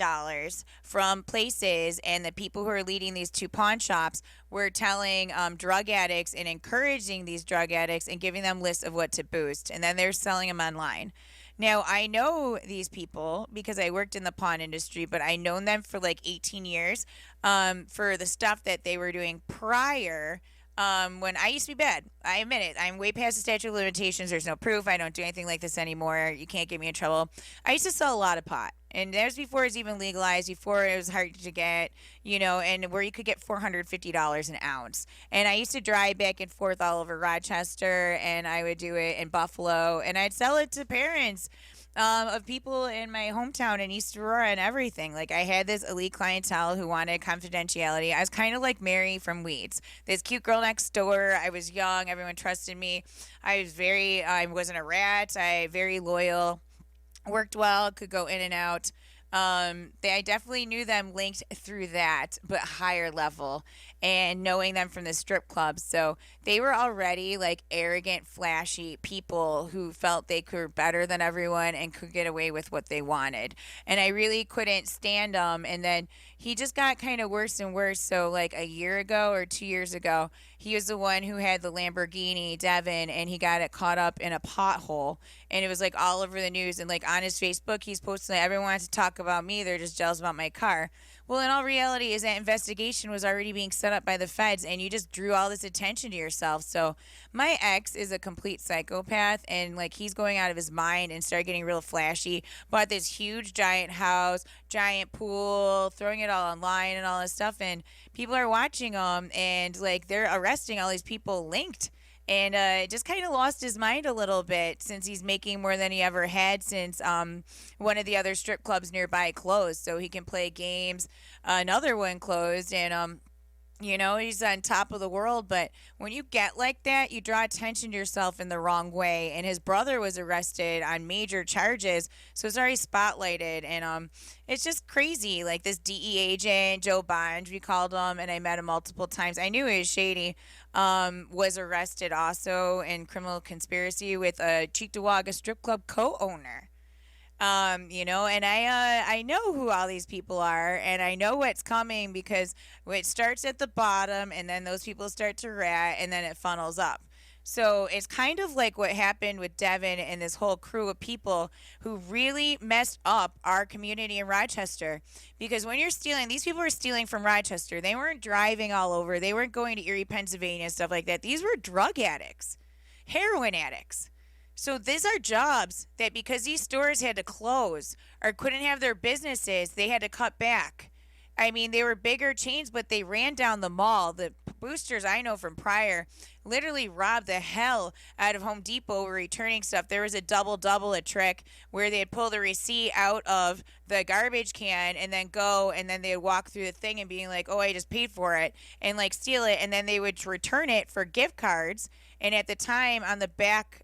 from places. And the people who are leading these two pawn shops were telling drug addicts and encouraging these drug addicts and giving them lists of what to boost. And then they're selling them online. Now, I know these people because I worked in the pawn industry, but I known them for like 18 years for the stuff that they were doing prior. When I used to be bad, I admit it. I'm way past the statute of limitations. There's no proof. I don't do anything like this anymore. You can't get me in trouble. I used to sell a lot of pot. And that was before it was even legalized, before it was hard to get, and where you could get $450 an ounce. And I used to drive back and forth all over Rochester, and I would do it in Buffalo, and I'd sell it to parents of people in my hometown in East Aurora and everything. Like, I had this elite clientele who wanted confidentiality. I was kind of like Mary from Weeds, this cute girl next door. I was young. Everyone trusted me. I wasn't a rat. Very loyal, worked well, could go in and out. I definitely knew them linked through that, but higher level, and knowing them from the strip clubs. So they were already like arrogant, flashy people who felt they were better than everyone and could get away with what they wanted. And I really couldn't stand them. And then he just got kind of worse and worse. So like a year ago or 2 years ago, he was the one who had the Lamborghini, Devin, and he got it caught up in a pothole. And it was like all over the news. And like on his Facebook, he's posting, everyone wants to talk about me. They're just jealous about my car. Well, in all reality, is that investigation was already being set up by the feds, and you just drew all this attention to yourself. So my ex is a complete psychopath, and like he's going out of his mind and started getting real flashy. Bought this huge, giant house, giant pool, throwing it all online and all this stuff, and people are watching him, and like they're arresting all these people linked. And just kind of lost his mind a little bit since he's making more than he ever had since one of the other strip clubs nearby closed, so he can play games. Another one closed, and he's on top of the world. But when you get like that, you draw attention to yourself in the wrong way. And his brother was arrested on major charges, so it's already spotlighted. And it's just crazy. Like this DE agent, Joe Bond, we called him, and I met him multiple times. I knew he was shady. Was arrested also in criminal conspiracy with a Cheektowaga strip club co-owner. And I know who all these people are, and I know what's coming because it starts at the bottom, and then those people start to rat, and then it funnels up. So it's kind of like what happened with Devin and this whole crew of people who really messed up our community in Rochester. Because when you're stealing, these people were stealing from Rochester. They weren't driving all over. They weren't going to Erie, Pennsylvania, stuff like that. These were drug addicts, heroin addicts. So these are jobs that because these stores had to close or couldn't have their businesses, they had to cut back. I mean, they were bigger chains, but they ran down the mall. The boosters I know from prior literally robbed the hell out of Home Depot returning stuff. There was a double a trick where they'd pull the receipt out of the garbage can and then go, and then they'd walk through the thing and being like, oh, I just paid for it, and like steal it, and then they would return it for gift cards. And at the time on the back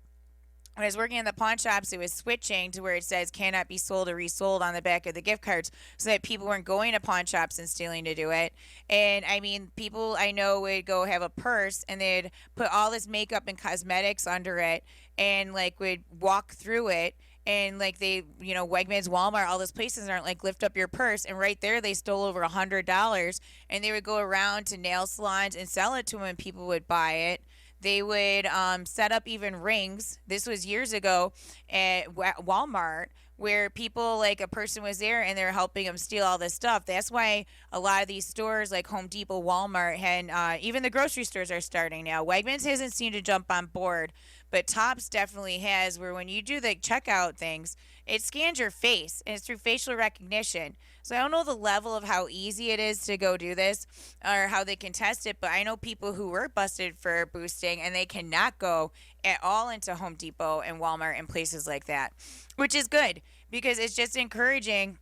when I was working in the pawn shops, it was switching to where it says cannot be sold or resold on the back of the gift cards so that people weren't going to pawn shops and stealing to do it. And I mean, people I know would go have a purse and they'd put all this makeup and cosmetics under it and like would walk through it. And like they, Wegmans, Walmart, all those places aren't like lift up your purse. And right there, they stole over $100. And they would go around to nail salons and sell it to them, and people would buy it. They would set up even rings. This was years ago at Walmart, where people, like a person was there and they're helping them steal all this stuff. That's why a lot of these stores like Home Depot, Walmart, and even the grocery stores are starting now. Wegmans hasn't seemed to jump on board, but Tops definitely has, where when you do the checkout things, it scans your face and it's through facial recognition. So I don't know the level of how easy it is to go do this or how they can test it, but I know people who were busted for boosting and they cannot go at all into Home Depot and Walmart and places like that, which is good because it's just encouraging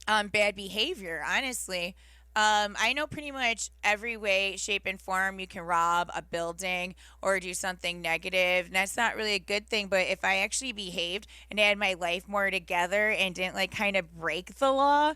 bad behavior, honestly. I know pretty much every way, shape, and form you can rob a building or do something negative. And that's not really a good thing. But if I actually behaved and had my life more together and didn't like kind of break the law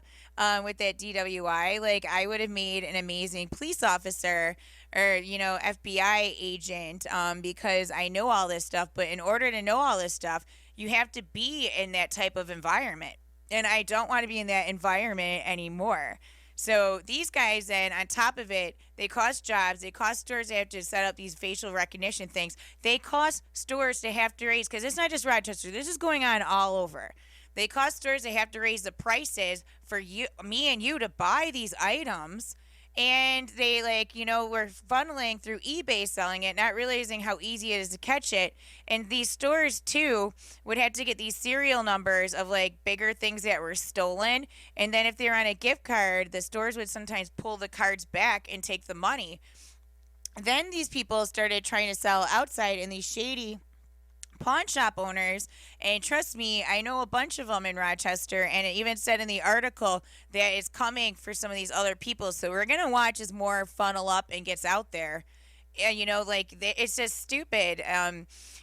with that DWI, like I would have made an amazing police officer or, FBI agent because I know all this stuff. But in order to know all this stuff, you have to be in that type of environment. And I don't want to be in that environment anymore. So these guys then, on top of it, they cost jobs. They cost stores to have to set up these facial recognition things. They cost stores to have to raise, because it's not just Rochester. This is going on all over. They cost stores to have to raise the prices for you, me and you to buy these items. And they were funneling through eBay selling it, not realizing how easy it is to catch it. And these stores too would have to get these serial numbers of like bigger things that were stolen. And then if they were on a gift card, the stores would sometimes pull the cards back and take the money. Then these people started trying to sell outside in these shady pawn shop owners, and trust me, I know a bunch of them in Rochester, and it even said in the article that it's coming for some of these other people. So we're gonna watch as more funnel up and gets out there. And it's just stupid.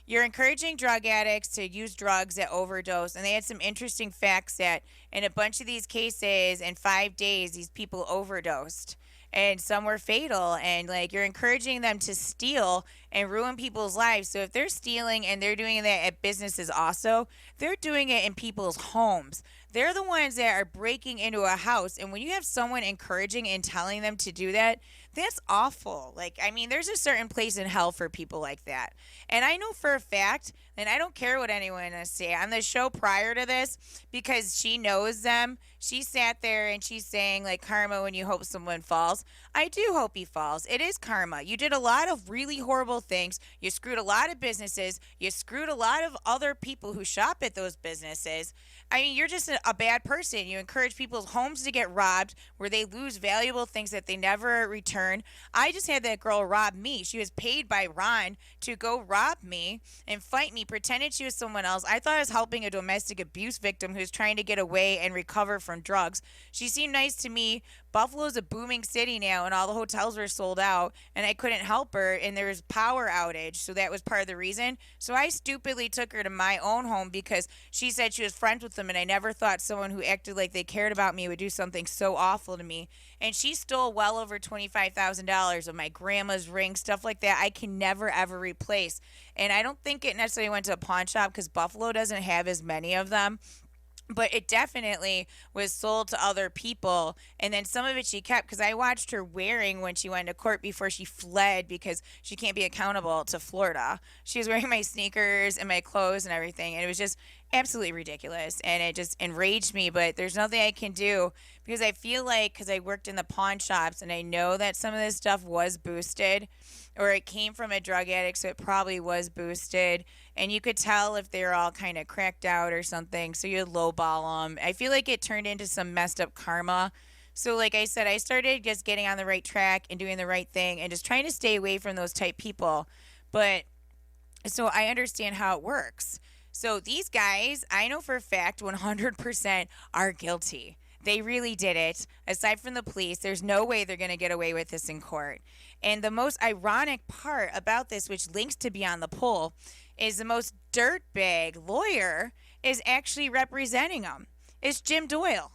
You're encouraging drug addicts to use drugs that overdose, and they had some interesting facts that in a bunch of these cases, in 5 days, these people overdosed and some were fatal. And like you're encouraging them to steal and ruin people's lives. So if they're stealing and they're doing that at businesses also, they're doing it in people's homes. They're the ones that are breaking into a house. And when you have someone encouraging and telling them to do that, that's awful. Like, I mean, there's a certain place in hell for people like that. And I know for a fact, and I don't care what anyone has to say on the show prior to this, because she knows them. She sat there and she's saying, like, karma when you hope someone falls. I do hope he falls. It is karma. You did a lot of really horrible things. You screwed a lot of businesses. You screwed a lot of other people who shop at those businesses. I mean, you're just a bad person. You encourage people's homes to get robbed where they lose valuable things that they never return. I just had that girl rob me. She was paid by Ron to go rob me and fight me, pretended she was someone else. I thought I was helping a domestic abuse victim who's trying to get away and recover from drugs. She seemed nice to me. Buffalo's a booming city now, and all the hotels were sold out, and I couldn't help her, and there was power outage, so that was part of the reason. So I stupidly took her to my own home because she said she was friends with them, and I never thought someone who acted like they cared about me would do something so awful to me. And she stole well over $25,000 of my grandma's ring, stuff like that I can never, ever replace. And I don't think it necessarily went to a pawn shop because Buffalo doesn't have as many of them. But it definitely was sold to other people. And then some of it she kept because I watched her wearing when she went to court before she fled because she can't be accountable to Florida. She was wearing my sneakers and my clothes and everything. And it was just absolutely ridiculous. And it just enraged me. But there's nothing I can do because I feel like because I worked in the pawn shops and I know that some of this stuff was boosted or it came from a drug addict, so it probably was boosted. And you could tell if they were all kind of cracked out or something, so you'd lowball them. I feel like it turned into some messed up karma. So like I said, I started just getting on the right track and doing the right thing and just trying to stay away from those type people. But so I understand how it works. So these guys, I know for a fact 100% are guilty. They really did it. Aside from the police, there's no way they're going to get away with this in court. And the most ironic part about this, which links to Beyond the Pole, is the most dirtbag lawyer is actually representing him. It's Jim Doyle.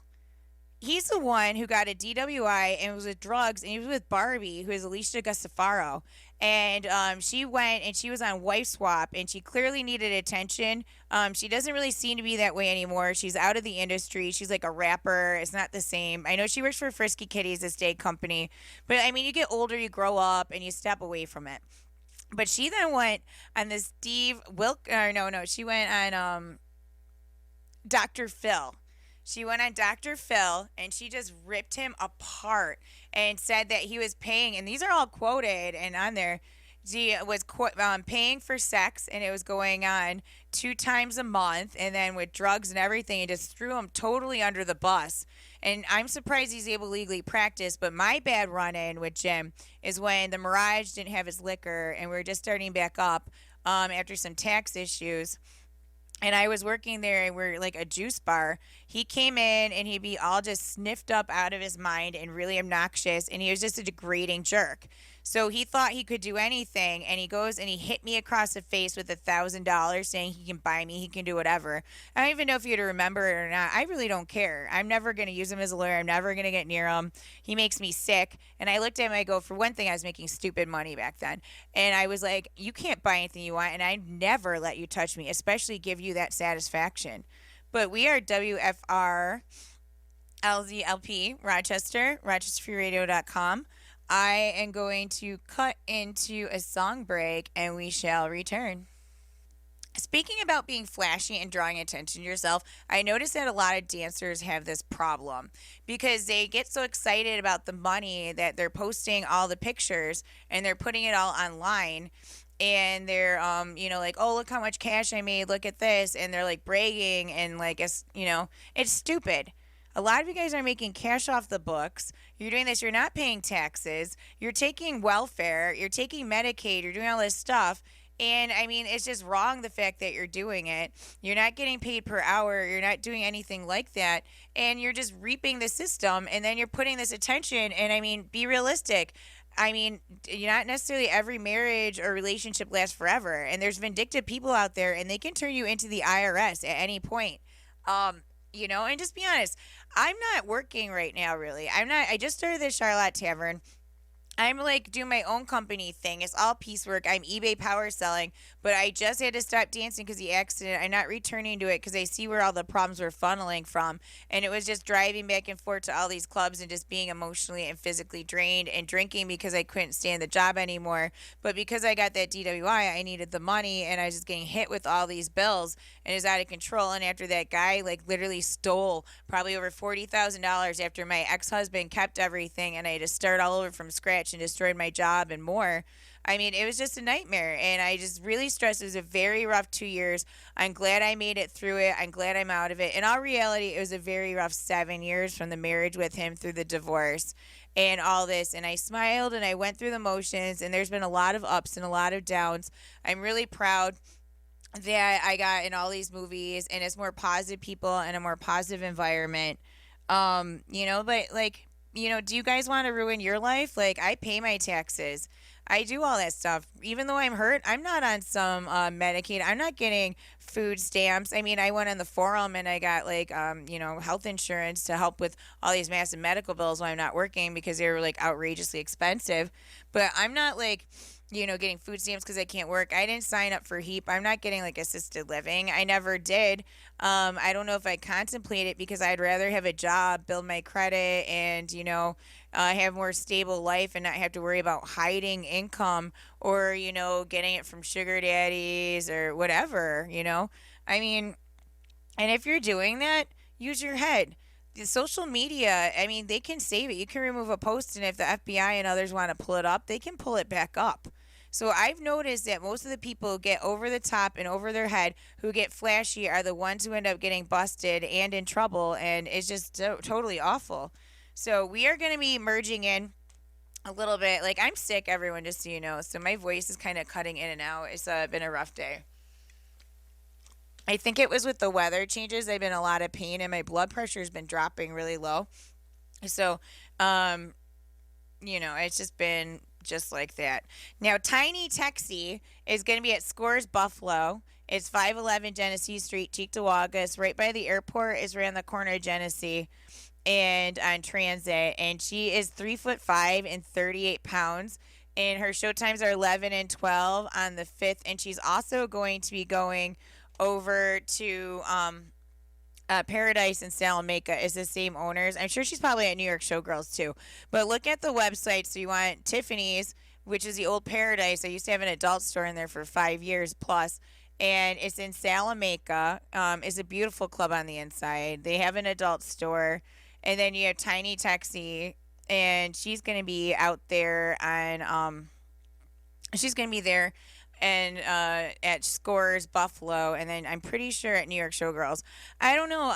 He's the one who got a DWI and was with drugs, and he was with Barbie, who is Alicia Gustafaro. And she went and she was on Wife Swap, and she clearly needed attention. She doesn't really seem to be that way anymore. She's out of the industry. She's like a rapper. It's not the same. I know she works for Frisky Kitties, a steak company, but I mean, you get older, you grow up, and you step away from it. But she then went on this Steve Wilk, or no, she went on Dr. Phil. She went on Dr. Phil and she just ripped him apart and said that he was paying, and these are all quoted and on there. She was paying for sex, and it was going on 2 times a month, and then with drugs and everything, and just threw him totally under the bus. And I'm surprised he's able to legally practice. But my bad run in with Jim is when the Mirage didn't have his liquor, and we were just starting back up after some tax issues, and I was working there and we're like a juice bar. He came in and he'd be all just sniffed up out of his mind and really obnoxious, and he was just a degrading jerk. So he thought he could do anything, and he goes and he hit me across the face with $1,000, saying he can buy me, he can do whatever. I don't even know if you'd remember it or not. I really don't care. I'm never going to use him as a lawyer. I'm never going to get near him. He makes me sick. And I looked at him and I go, for one thing, I was making stupid money back then. And I was like, you can't buy anything you want, and I never let you touch me, especially give you that satisfaction. But we are WFR LZLP Rochester, rochesterfreeradio.com. I am going to cut into a song break and we shall return. Speaking about being flashy and drawing attention to yourself, I noticed that a lot of dancers have this problem because they get so excited about the money that they're posting all the pictures and they're putting it all online, and they're like, oh, look how much cash I made, look at this, and they're like bragging, and like, it's stupid. A lot of you guys are making cash off the books. You're doing this. You're not paying taxes. You're taking welfare. You're taking Medicaid. You're doing all this stuff. And I mean, it's just wrong the fact that you're doing it. You're not getting paid per hour. You're not doing anything like that. And you're just reaping the system. And then you're putting this attention. And I mean, be realistic. I mean, not necessarily every marriage or relationship lasts forever. And there's vindictive people out there, and they can turn you into the IRS at any point. And just be honest, I'm not working right now, really. I just started the Charlotte Tavern. I'm like doing my own company thing. It's all piecework. I'm eBay power selling, but I just had to stop dancing because of the accident. I'm not returning to it because I see where all the problems were funneling from. And it was just driving back and forth to all these clubs and just being emotionally and physically drained, and drinking because I couldn't stand the job anymore. But because I got that DWI, I needed the money, and I was just getting hit with all these bills, and it was out of control. And after that guy like literally stole probably over $40,000 after my ex-husband kept everything, and I had to start all over from scratch and destroyed my job and more. I mean, it was just a nightmare, and I just really stressed. It was a very rough 2 years. I'm glad I made it through it. I'm glad I'm out of it. In all reality, it was a very rough 7 years from the marriage with him through the divorce and all this. And I smiled and I went through the motions, and there's been a lot of ups and a lot of downs. I'm really proud that I got in all these movies, and it's more positive people and a more positive environment. But like, do you guys want to ruin your life? Like, I pay my taxes. I do all that stuff. Even though I'm hurt, I'm not on some Medicaid. I'm not getting food stamps. I mean, I went on the forum and I got like, health insurance to help with all these massive medical bills while I'm not working because they were like outrageously expensive. But I'm not like, getting food stamps because I can't work. I didn't sign up for HEAP. I'm not getting like assisted living. I never did. I don't know if I contemplate it because I'd rather have a job, build my credit, and, have more stable life and not have to worry about hiding income or, getting it from sugar daddies or whatever. I mean, and if you're doing that, use your head. The social media, I mean, they can save it. You can remove a post, and if the FBI and others want to pull it up, they can pull it back up. So I've noticed that most of the people who get over the top and over their head, who get flashy, are the ones who end up getting busted and in trouble, and it's just totally awful. So we are going to be merging in a little bit. Like, I'm sick, everyone, just so you know. So my voice is kind of cutting in and out. It's been a rough day. I think it was with the weather changes. I've been in a lot of pain, and my blood pressure has been dropping really low. So, it's just been just like that. Now, Tiny Texie is going to be at Scores Buffalo It's 511 Genesee Street, Cheektowaga. Right by the airport. Is right on the corner of Genesee and on Transit. And she is 3'5" and 38 pounds. And her show times are 11 and 12 on the 5th. And she's also going to be going over to Paradise and Salamanca is the same owners. I'm sure she's probably at New York Showgirls too. But look at the website. So you want Tiffany's, which is the old Paradise. I used to have an adult store in there for 5 years plus, and it's in Salamanca. It's a beautiful club on the inside. They have an adult store, and then you have Tiny Texie, and she's gonna be out there on she's going to be there and at Scores Buffalo, and then I'm pretty sure at New York Showgirls. I don't know.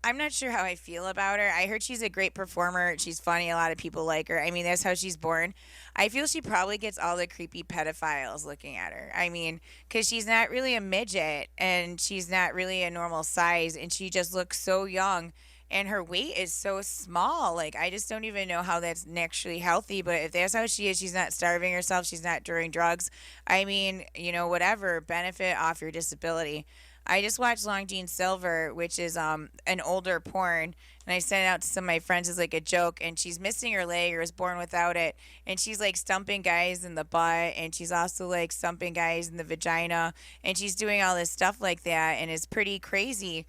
I'm not sure how I feel about her. I heard she's a great performer. She's funny. A lot of people like her. I mean, that's how she's born. I feel she probably gets all the creepy pedophiles looking at her. I mean, because she's not really a midget and she's not really a normal size, and she just looks so young, and her weight is so small. Like, I just don't even know how that's naturally healthy. But if that's how she is, she's not starving herself, she's not doing drugs. I mean, whatever, benefit off your disability. I just watched Long Jean Silver, which is an older porn, and I sent it out to some of my friends as like a joke. And she's missing her leg or was born without it, and she's like stumping guys in the butt, and she's also like stumping guys in the vagina, and she's doing all this stuff like that, and it's pretty crazy.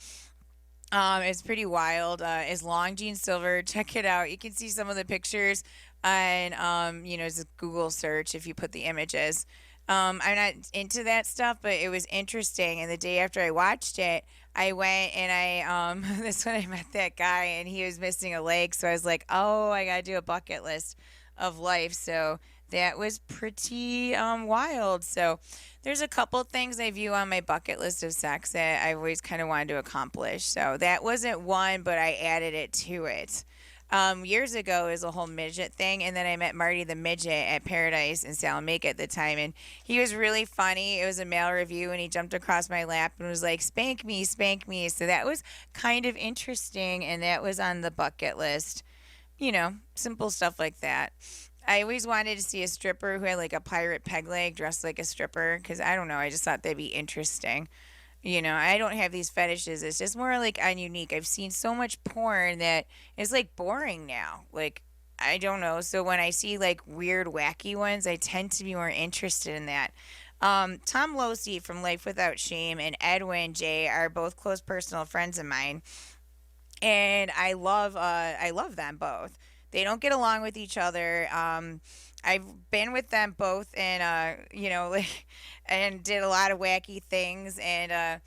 It's pretty wild. It's Long Jean Silver. Check it out. You can see some of the pictures on, it's a Google search if you put the images. I'm not into that stuff, but it was interesting. And the day after I watched it, I went and that's when I met that guy, and he was missing a leg. So I was like, oh, I got to do a bucket list of life. So that was pretty wild. So there's a couple things I view on my bucket list of sex that I always kind of wanted to accomplish. So that wasn't one, but I added it to it. Years ago, it was a whole midget thing, and then I met Marty the midget at Paradise in Salamanca at the time, and he was really funny. It was a male review, and he jumped across my lap and was like, "Spank me, spank me." So that was kind of interesting, and that was on the bucket list. Simple stuff like that. I always wanted to see a stripper who had like a pirate peg leg dressed like a stripper because I don't know, I just thought that'd be interesting. I don't have these fetishes. It's just more like on unique. I've seen so much porn that it's like boring now. Like, I don't know. So when I see like weird, wacky ones, I tend to be more interested in that. Tom Losey from Life Without Shame and Edwin J are both close personal friends of mine, and I love them both. They don't get along with each other. I've been with them both, and like, and did a lot of wacky things. And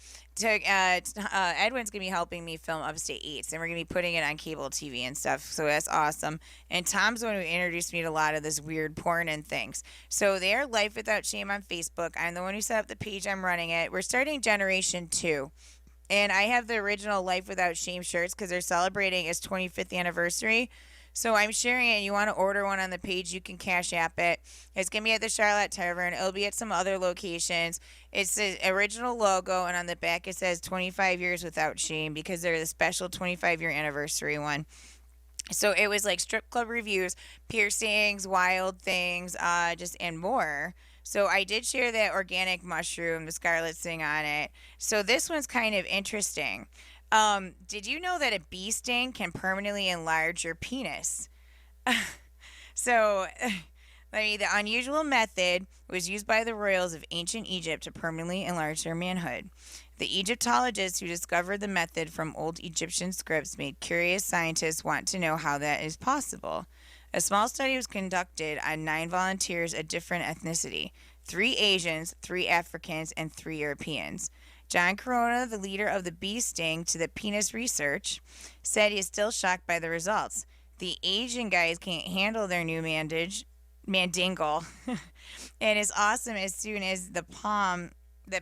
Edwin's gonna be helping me film Upstate Eats, and we're gonna be putting it on cable TV and stuff. So that's awesome. And Tom's the one who introduced me to a lot of this weird porn and things. So they are Life Without Shame on Facebook. I'm the one who set up the page. I'm running it. We're starting Generation Two. And I have the original Life Without Shame shirts because they're celebrating its 25th anniversary. So I'm sharing it. You want to order one on the page, you can Cash App it. It's going to be at the Charlotte Tavern. It'll be at some other locations. It's the original logo, and on the back it says 25 years without shame because they're the special 25-year anniversary one. So it was like strip club reviews, piercings, wild things, just and more. So I did share that organic mushroom, the scarlet thing on it. So this one's kind of interesting. Did you know that a bee sting can permanently enlarge your penis? So, the unusual method was used by the royals of ancient Egypt to permanently enlarge their manhood. The Egyptologists who discovered the method from old Egyptian scripts made curious scientists want to know how that is possible. A small study was conducted on 9 volunteers of different ethnicity: 3 Asians, 3 Africans, and 3 Europeans. John Corona, the leader of the bee sting to the penis research, said he is still shocked by the results. The Asian guys can't handle their new mandingle, and it's awesome. As soon as the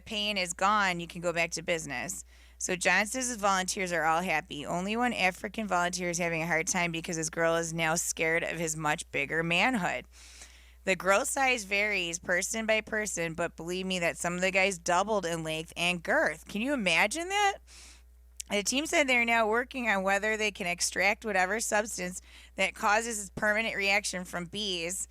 pain is gone, you can go back to business. So John says his volunteers are all happy. Only one African volunteer is having a hard time because his girl is now scared of his much bigger manhood. The growth size varies person by person, but believe me that some of the guys doubled in length and girth. Can you imagine that? The team said they're now working on whether they can extract whatever substance that causes this permanent reaction from bees.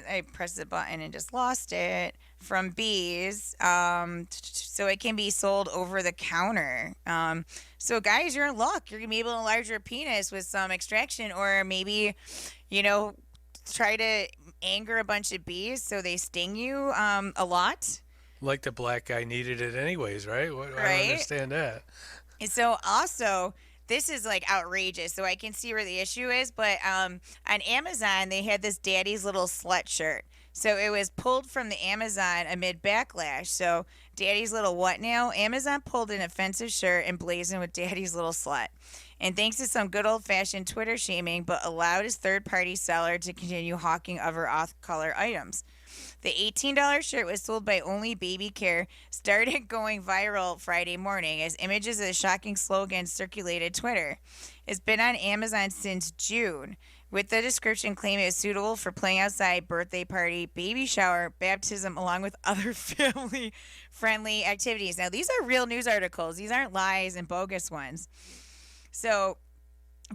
I pressed the button and just lost it from bees. So it can be sold over the counter. So guys, you're in luck. You're gonna be able to enlarge your penis with some extraction, or maybe, you know, try to anger a bunch of bees so they sting you a lot, Like the black guy needed it anyways, right? I don't right? understand that. And so also, this is like outrageous. So I can see where the issue is, but on Amazon they had this daddy's little slut shirt. So it was pulled from the Amazon amid backlash. So daddy's little what now? Amazon pulled an offensive shirt emblazoned with daddy's little slut. And thanks to some good old fashioned Twitter shaming, but allowed his third party seller to continue hawking other off color items. The $18 shirt was sold by Only Baby Care, started going viral Friday morning as images of the shocking slogan circulated Twitter. It's been on Amazon since June, with the description claiming it's suitable for playing outside, birthday party, baby shower, baptism, along with other family friendly activities. Now, these are real news articles. These aren't lies and bogus ones. So,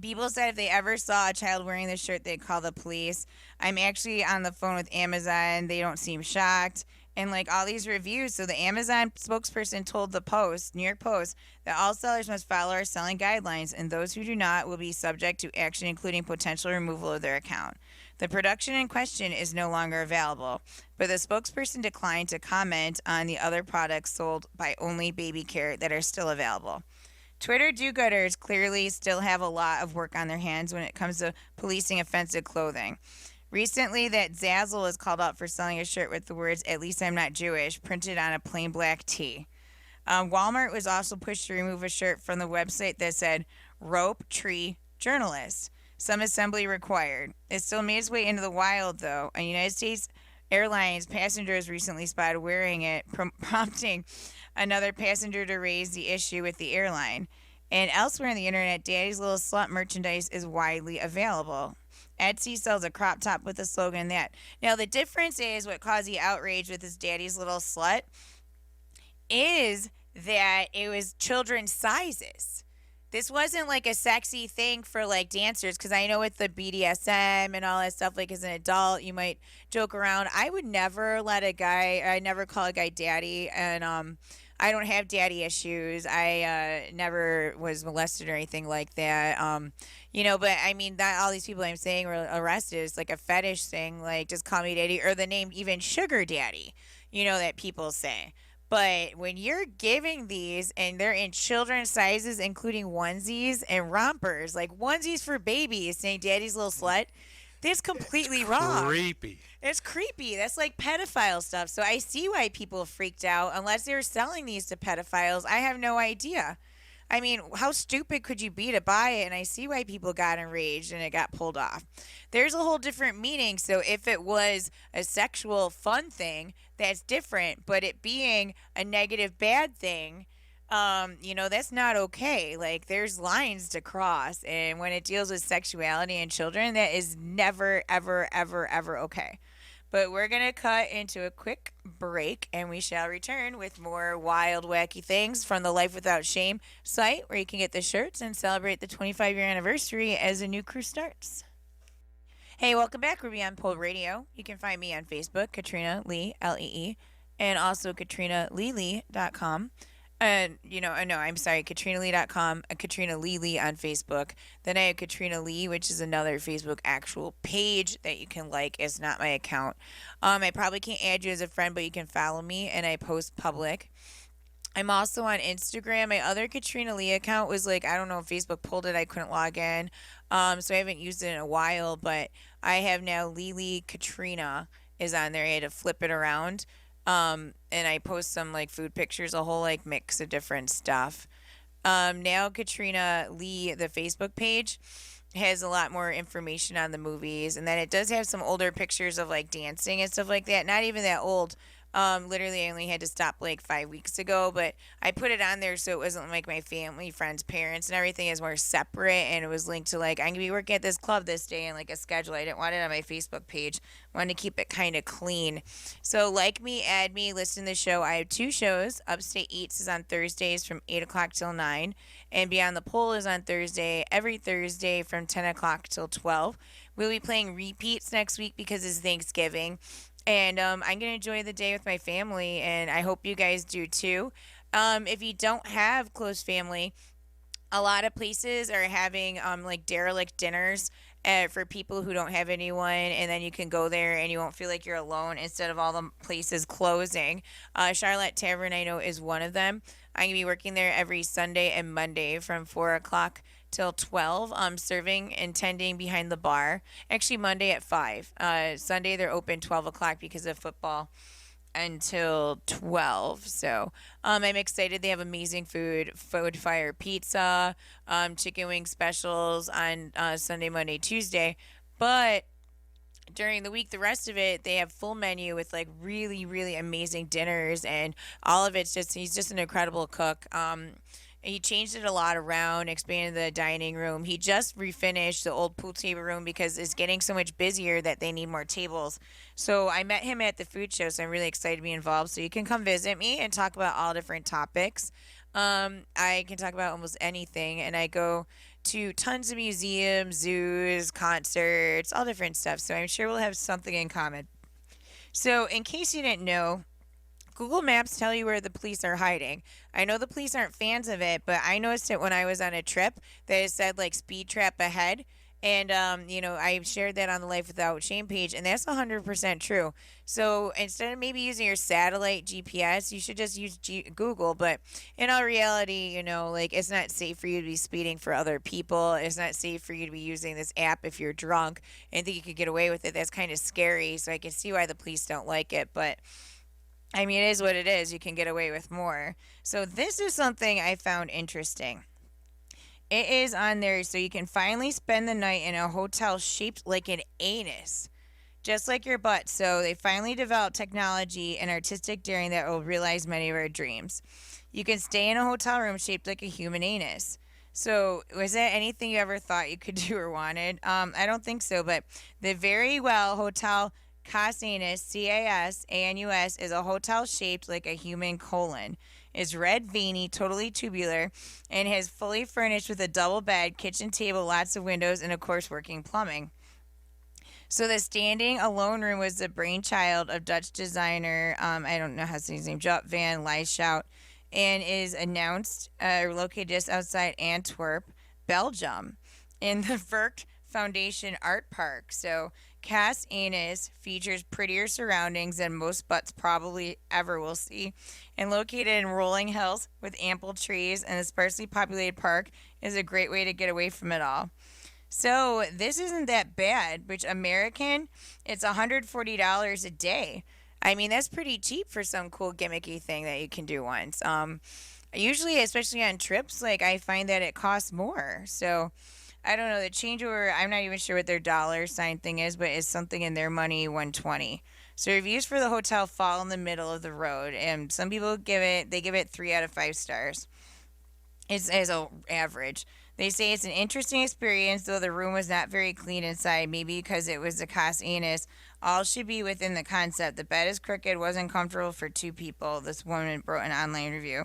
people said if they ever saw a child wearing this shirt, they'd call the police. I'm actually on the phone with Amazon. They don't seem shocked. And like all these reviews, so the Amazon spokesperson told the Post, New York Post, that all sellers must follow our selling guidelines, and those who do not will be subject to action, including potential removal of their account. The production in question is no longer available, but the spokesperson declined to comment on the other products sold by Only Baby Care that are still available. Twitter do-gooders clearly still have a lot of work on their hands when it comes to policing offensive clothing. Recently, that Zazzle was called out for selling a shirt with the words, "At least I'm not Jewish," printed on a plain black tee. Walmart was also pushed to remove a shirt from the website that said, "Rope Tree Journalist. Some assembly required." It still made its way into the wild, though. A United States Airlines passenger was recently spotted wearing it, prompting another passenger to raise the issue with the airline. And elsewhere on the internet, Daddy's Little Slut merchandise is widely available. Etsy sells a crop top with the slogan that. Now, the difference is what caused the outrage with this Daddy's Little Slut is that it was children's sizes. This wasn't like a sexy thing for like dancers, because I know with the BDSM and all that stuff, like as an adult, you might joke around. I would never I never call a guy daddy, and I don't have daddy issues. I never was molested or anything like that. But I mean that all these people I'm saying were arrested is like a fetish thing, like just call me daddy, or the name even sugar daddy, that people say. But when you're giving these and they're in children's sizes, including onesies and rompers, like onesies for babies, saying daddy's little slut, that's It's completely wrong. creepy. It's creepy. That's like pedophile stuff. So I see why people freaked out. Unless they were selling these to pedophiles, I have no idea. I mean, how stupid could you be to buy it? And I see why people got enraged and it got pulled off. There's a whole different meaning. So if it was a sexual fun thing, that's different. But it being a negative bad thing, that's not okay. Like there's lines to cross. And when it deals with sexuality and children, that is never, ever, ever, ever okay. But we're going to cut into a quick break and we shall return with more wild, wacky things from the Life Without Shame site, where you can get the shirts and celebrate the 25-year anniversary as a new crew starts. Hey, welcome back. We're Beyond Pole Radio. You can find me on Facebook, Katrina Lee, Lee, and also KatrinaLeeLee.com. And, no, I'm sorry, KatrinaLee.com, Katrina Lee on Facebook. Then I have Katrina Lee, which is another Facebook actual page that you can like. It's not my account. I probably can't add you as a friend, but you can follow me, and I post public. I'm also on Instagram. My other Katrina Lee account was like, I don't know if Facebook pulled it. I couldn't log in. So I haven't used it in a while, but I have now Lily Katrina is on there. I had to flip it around. And I post some like food pictures, a whole like mix of different stuff. Now Katrina Lee, the Facebook page, has a lot more information on the movies, and then it does have some older pictures of like dancing and stuff like that. Not even that old. Literally, I only had to stop like 5 weeks ago, but I put it on there so it wasn't like my family, friends, parents, and everything is more separate. And it was linked to like, I'm gonna be working at this club this day and like a schedule. I didn't want it on my Facebook page. I wanted to keep it kind of clean. So, like me, add me, listen to the show. I have two shows. Upstate Eats is on Thursdays from 8 o'clock till 9, and Beyond the Pole is on every Thursday from 10 o'clock till 12. We'll be playing repeats next week because it's Thanksgiving. And I'm going to enjoy the day with my family, and I hope you guys do too. If you don't have close family, a lot of places are having like derelict dinners for people who don't have anyone, and then you can go there and you won't feel like you're alone instead of all the places closing. Charlotte Tavern, I know, is one of them. I'm gonna be working there every Sunday and Monday from 4 o'clock till 12. Serving and tending behind the bar. Actually, Monday at 5. Sunday they're open 12 o'clock because of football until 12. So I'm excited. They have amazing food, food fire pizza, chicken wing specials on Sunday, Monday, Tuesday. But during the week, the rest of it, they have full menu with like really, really amazing dinners, and all of it's just, he's just an incredible cook. He changed it a lot around, expanded the dining room. He just refinished the old pool table room because it's getting so much busier that they need more tables. So I met him at the food show, so I'm really excited to be involved. So you can come visit me and talk about all different topics. I can talk about almost anything, and I go to tons of museums, zoos, concerts, all different stuff. So I'm sure we'll have something in common. So, in case you didn't know, Google Maps tell you where the police are hiding. I know the police aren't fans of it, but I noticed it when I was on a trip that it said like speed trap ahead. And I shared that on the Life Without Shame page, and that's 100% true. So instead of maybe using your satellite GPS, you should just use Google. But in all reality, like it's not safe for you to be speeding for other people. It's not safe for you to be using this app if you're drunk and think you could get away with it. That's kind of scary. So I can see why the police don't like it. But I mean, it is what it is. You can get away with more. So this is something I found interesting. It is on there so you can finally spend the night in a hotel shaped like an anus, just like your butt. So they finally developed technology and artistic daring that will realize many of our dreams. You can stay in a hotel room shaped like a human anus. So, was that anything you ever thought you could do or wanted? I don't think so, but the Very Well Hotel Casanus, Casanus, is a hotel shaped like a human colon. Is red, veiny, totally tubular, and is fully furnished with a double bed, kitchen table, lots of windows, and of course, working plumbing. So the standing alone room was the brainchild of Dutch designer, I don't know how to say his name, Joop van Lieshout, and is announced located just outside Antwerp, Belgium, in the Verk Foundation Art Park. So Cass Anus features prettier surroundings than most butts probably ever will see. And located in rolling hills with ample trees and a sparsely populated park is a great way to get away from it all. So this isn't that bad, which American, it's $140 a day. I mean, that's pretty cheap for some cool gimmicky thing that you can do once. Usually, especially on trips, like I find that it costs more. So I don't know the changeover. I'm not even sure what their dollar sign thing is, but it's something in their money 120. So reviews for the hotel fall in the middle of the road, and some people give it 3 out of 5 stars. It's as a average. They say it's an interesting experience, though the room was not very clean inside. Maybe because it was the Cas Anus. All should be within the concept. The bed is crooked, wasn't comfortable for 2 people. This woman wrote an online review.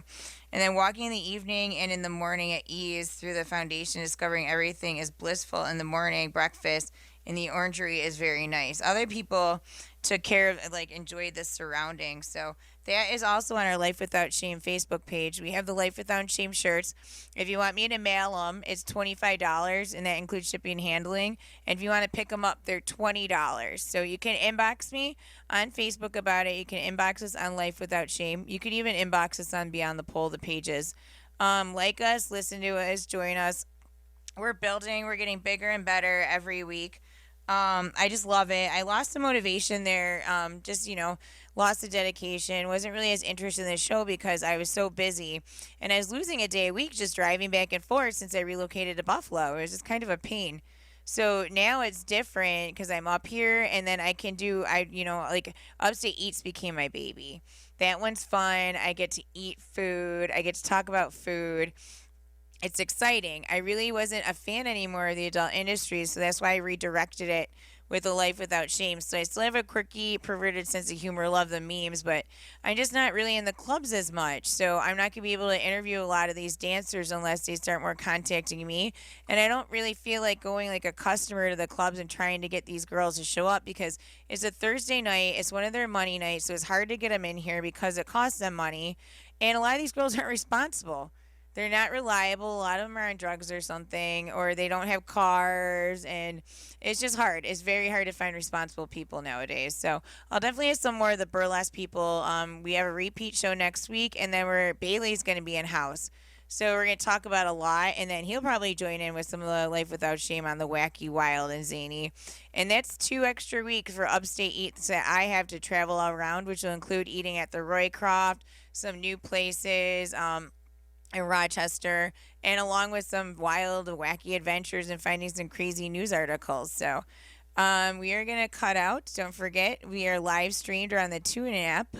And then walking in the evening and in the morning at ease through the foundation, discovering everything is blissful in the morning. Breakfast in the orangery is very nice. Other people took care of, like, enjoyed the surroundings. So that is also on our Life Without Shame Facebook page. We have the Life Without Shame shirts. If you want me to mail them, it's $25, and that includes shipping and handling. And if you want to pick them up, they're $20. So you can inbox me on Facebook about it. You can inbox us on Life Without Shame. You could even inbox us on Beyond the Pole, the pages. Like us, listen to us, join us. We're building, we're getting bigger and better every week. I just love it. I lost the motivation there. Lost the dedication. Wasn't really as interested in the show because I was so busy, and I was losing a day a week just driving back and forth since I relocated to Buffalo. It was just kind of a pain. So now it's different because I'm up here, and then I can do like Upstate Eats became my baby. That one's fun. I get to eat food. I get to talk about food. It's exciting. I really wasn't a fan anymore of the adult industry, so that's why I redirected it with a life without shame. So I still have a quirky, perverted sense of humor, love the memes, but I'm just not really in the clubs as much. So I'm not going to be able to interview a lot of these dancers unless they start more contacting me. And I don't really feel like going like a customer to the clubs and trying to get these girls to show up because it's a Thursday night. It's one of their money nights. So it's hard to get them in here because it costs them money. And a lot of these girls aren't responsible. They're not reliable. A lot of them are on drugs or something, or they don't have cars, and it's just hard. It's very hard to find responsible people nowadays. So I'll definitely have some more of the burlesque people. We have a repeat show next week, and then Bailey's going to be in house. So we're going to talk about a lot, and then he'll probably join in with some of the Life Without Shame on the wacky, wild, and zany. And that's 2 extra weeks for upstate eats that I have to travel around, which will include eating at the Roycroft, some new places, in Rochester, and along with some wild, wacky adventures and finding some crazy news articles. So, we are going to cut out. Don't forget, we are live streamed on the TuneIn app.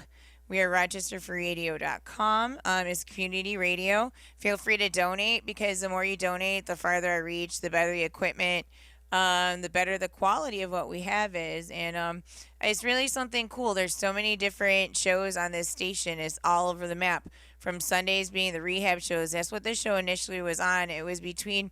We are rochesterfreeradio.com. It's community radio. Feel free to donate because the more you donate, the farther I reach, the better the equipment, the better the quality of what we have is. And it's really something cool. There's so many different shows on this station. It's all over the map. From Sundays being the rehab shows. That's what this show initially was on. It was between,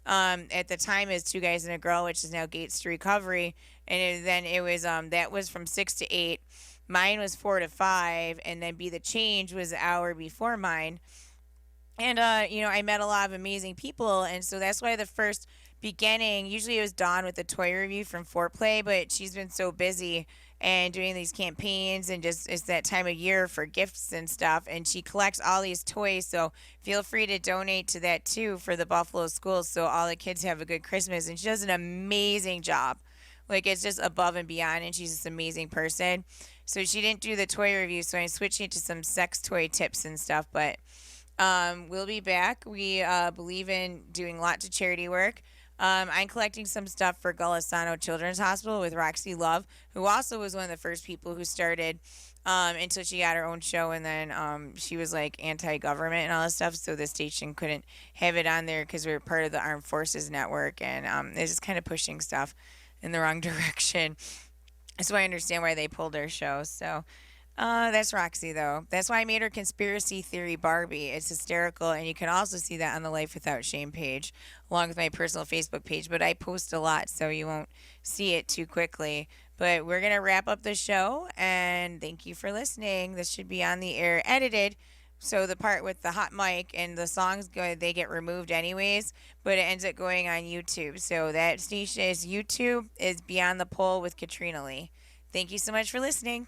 at the time, is Two Guys and a Girl, which is now Gates to Recovery. And then it was, that was from 6 to 8. Mine was 4 to 5. And then Be the Change was the hour before mine. And, I met a lot of amazing people. And so that's why the first beginning, usually it was Dawn with the toy review from Foreplay, but she's been so busy and doing these campaigns and just it's that time of year for gifts and stuff. And she collects all these toys. So feel free to donate to that too for the Buffalo schools so all the kids have a good Christmas. And she does an amazing job. Like it's just above and beyond. And she's this amazing person. So she didn't do the toy review. So I'm switching to some sex toy tips and stuff. But we'll be back. We believe in doing lots of charity work. I'm collecting some stuff for Golisano Children's Hospital with Roxy Love, who also was one of the first people who started until she got her own show. And then she was like anti government and all this stuff. So the station couldn't have it on there because we were part of the Armed Forces Network. And it's just kind of pushing stuff in the wrong direction. So I understand why they pulled their show. So that's Roxy, though. That's why I made her conspiracy theory Barbie. It's hysterical, and you can also see that on the Life Without Shame page, along with my personal Facebook page. But I post a lot, so you won't see it too quickly. But we're gonna wrap up the show, and thank you for listening. This should be on the air edited. So the part with the hot mic and the songs go, they get removed anyways, but it ends up going on YouTube. So that station is YouTube is Beyond the Pole with Katrina Lee. Thank you so much for listening.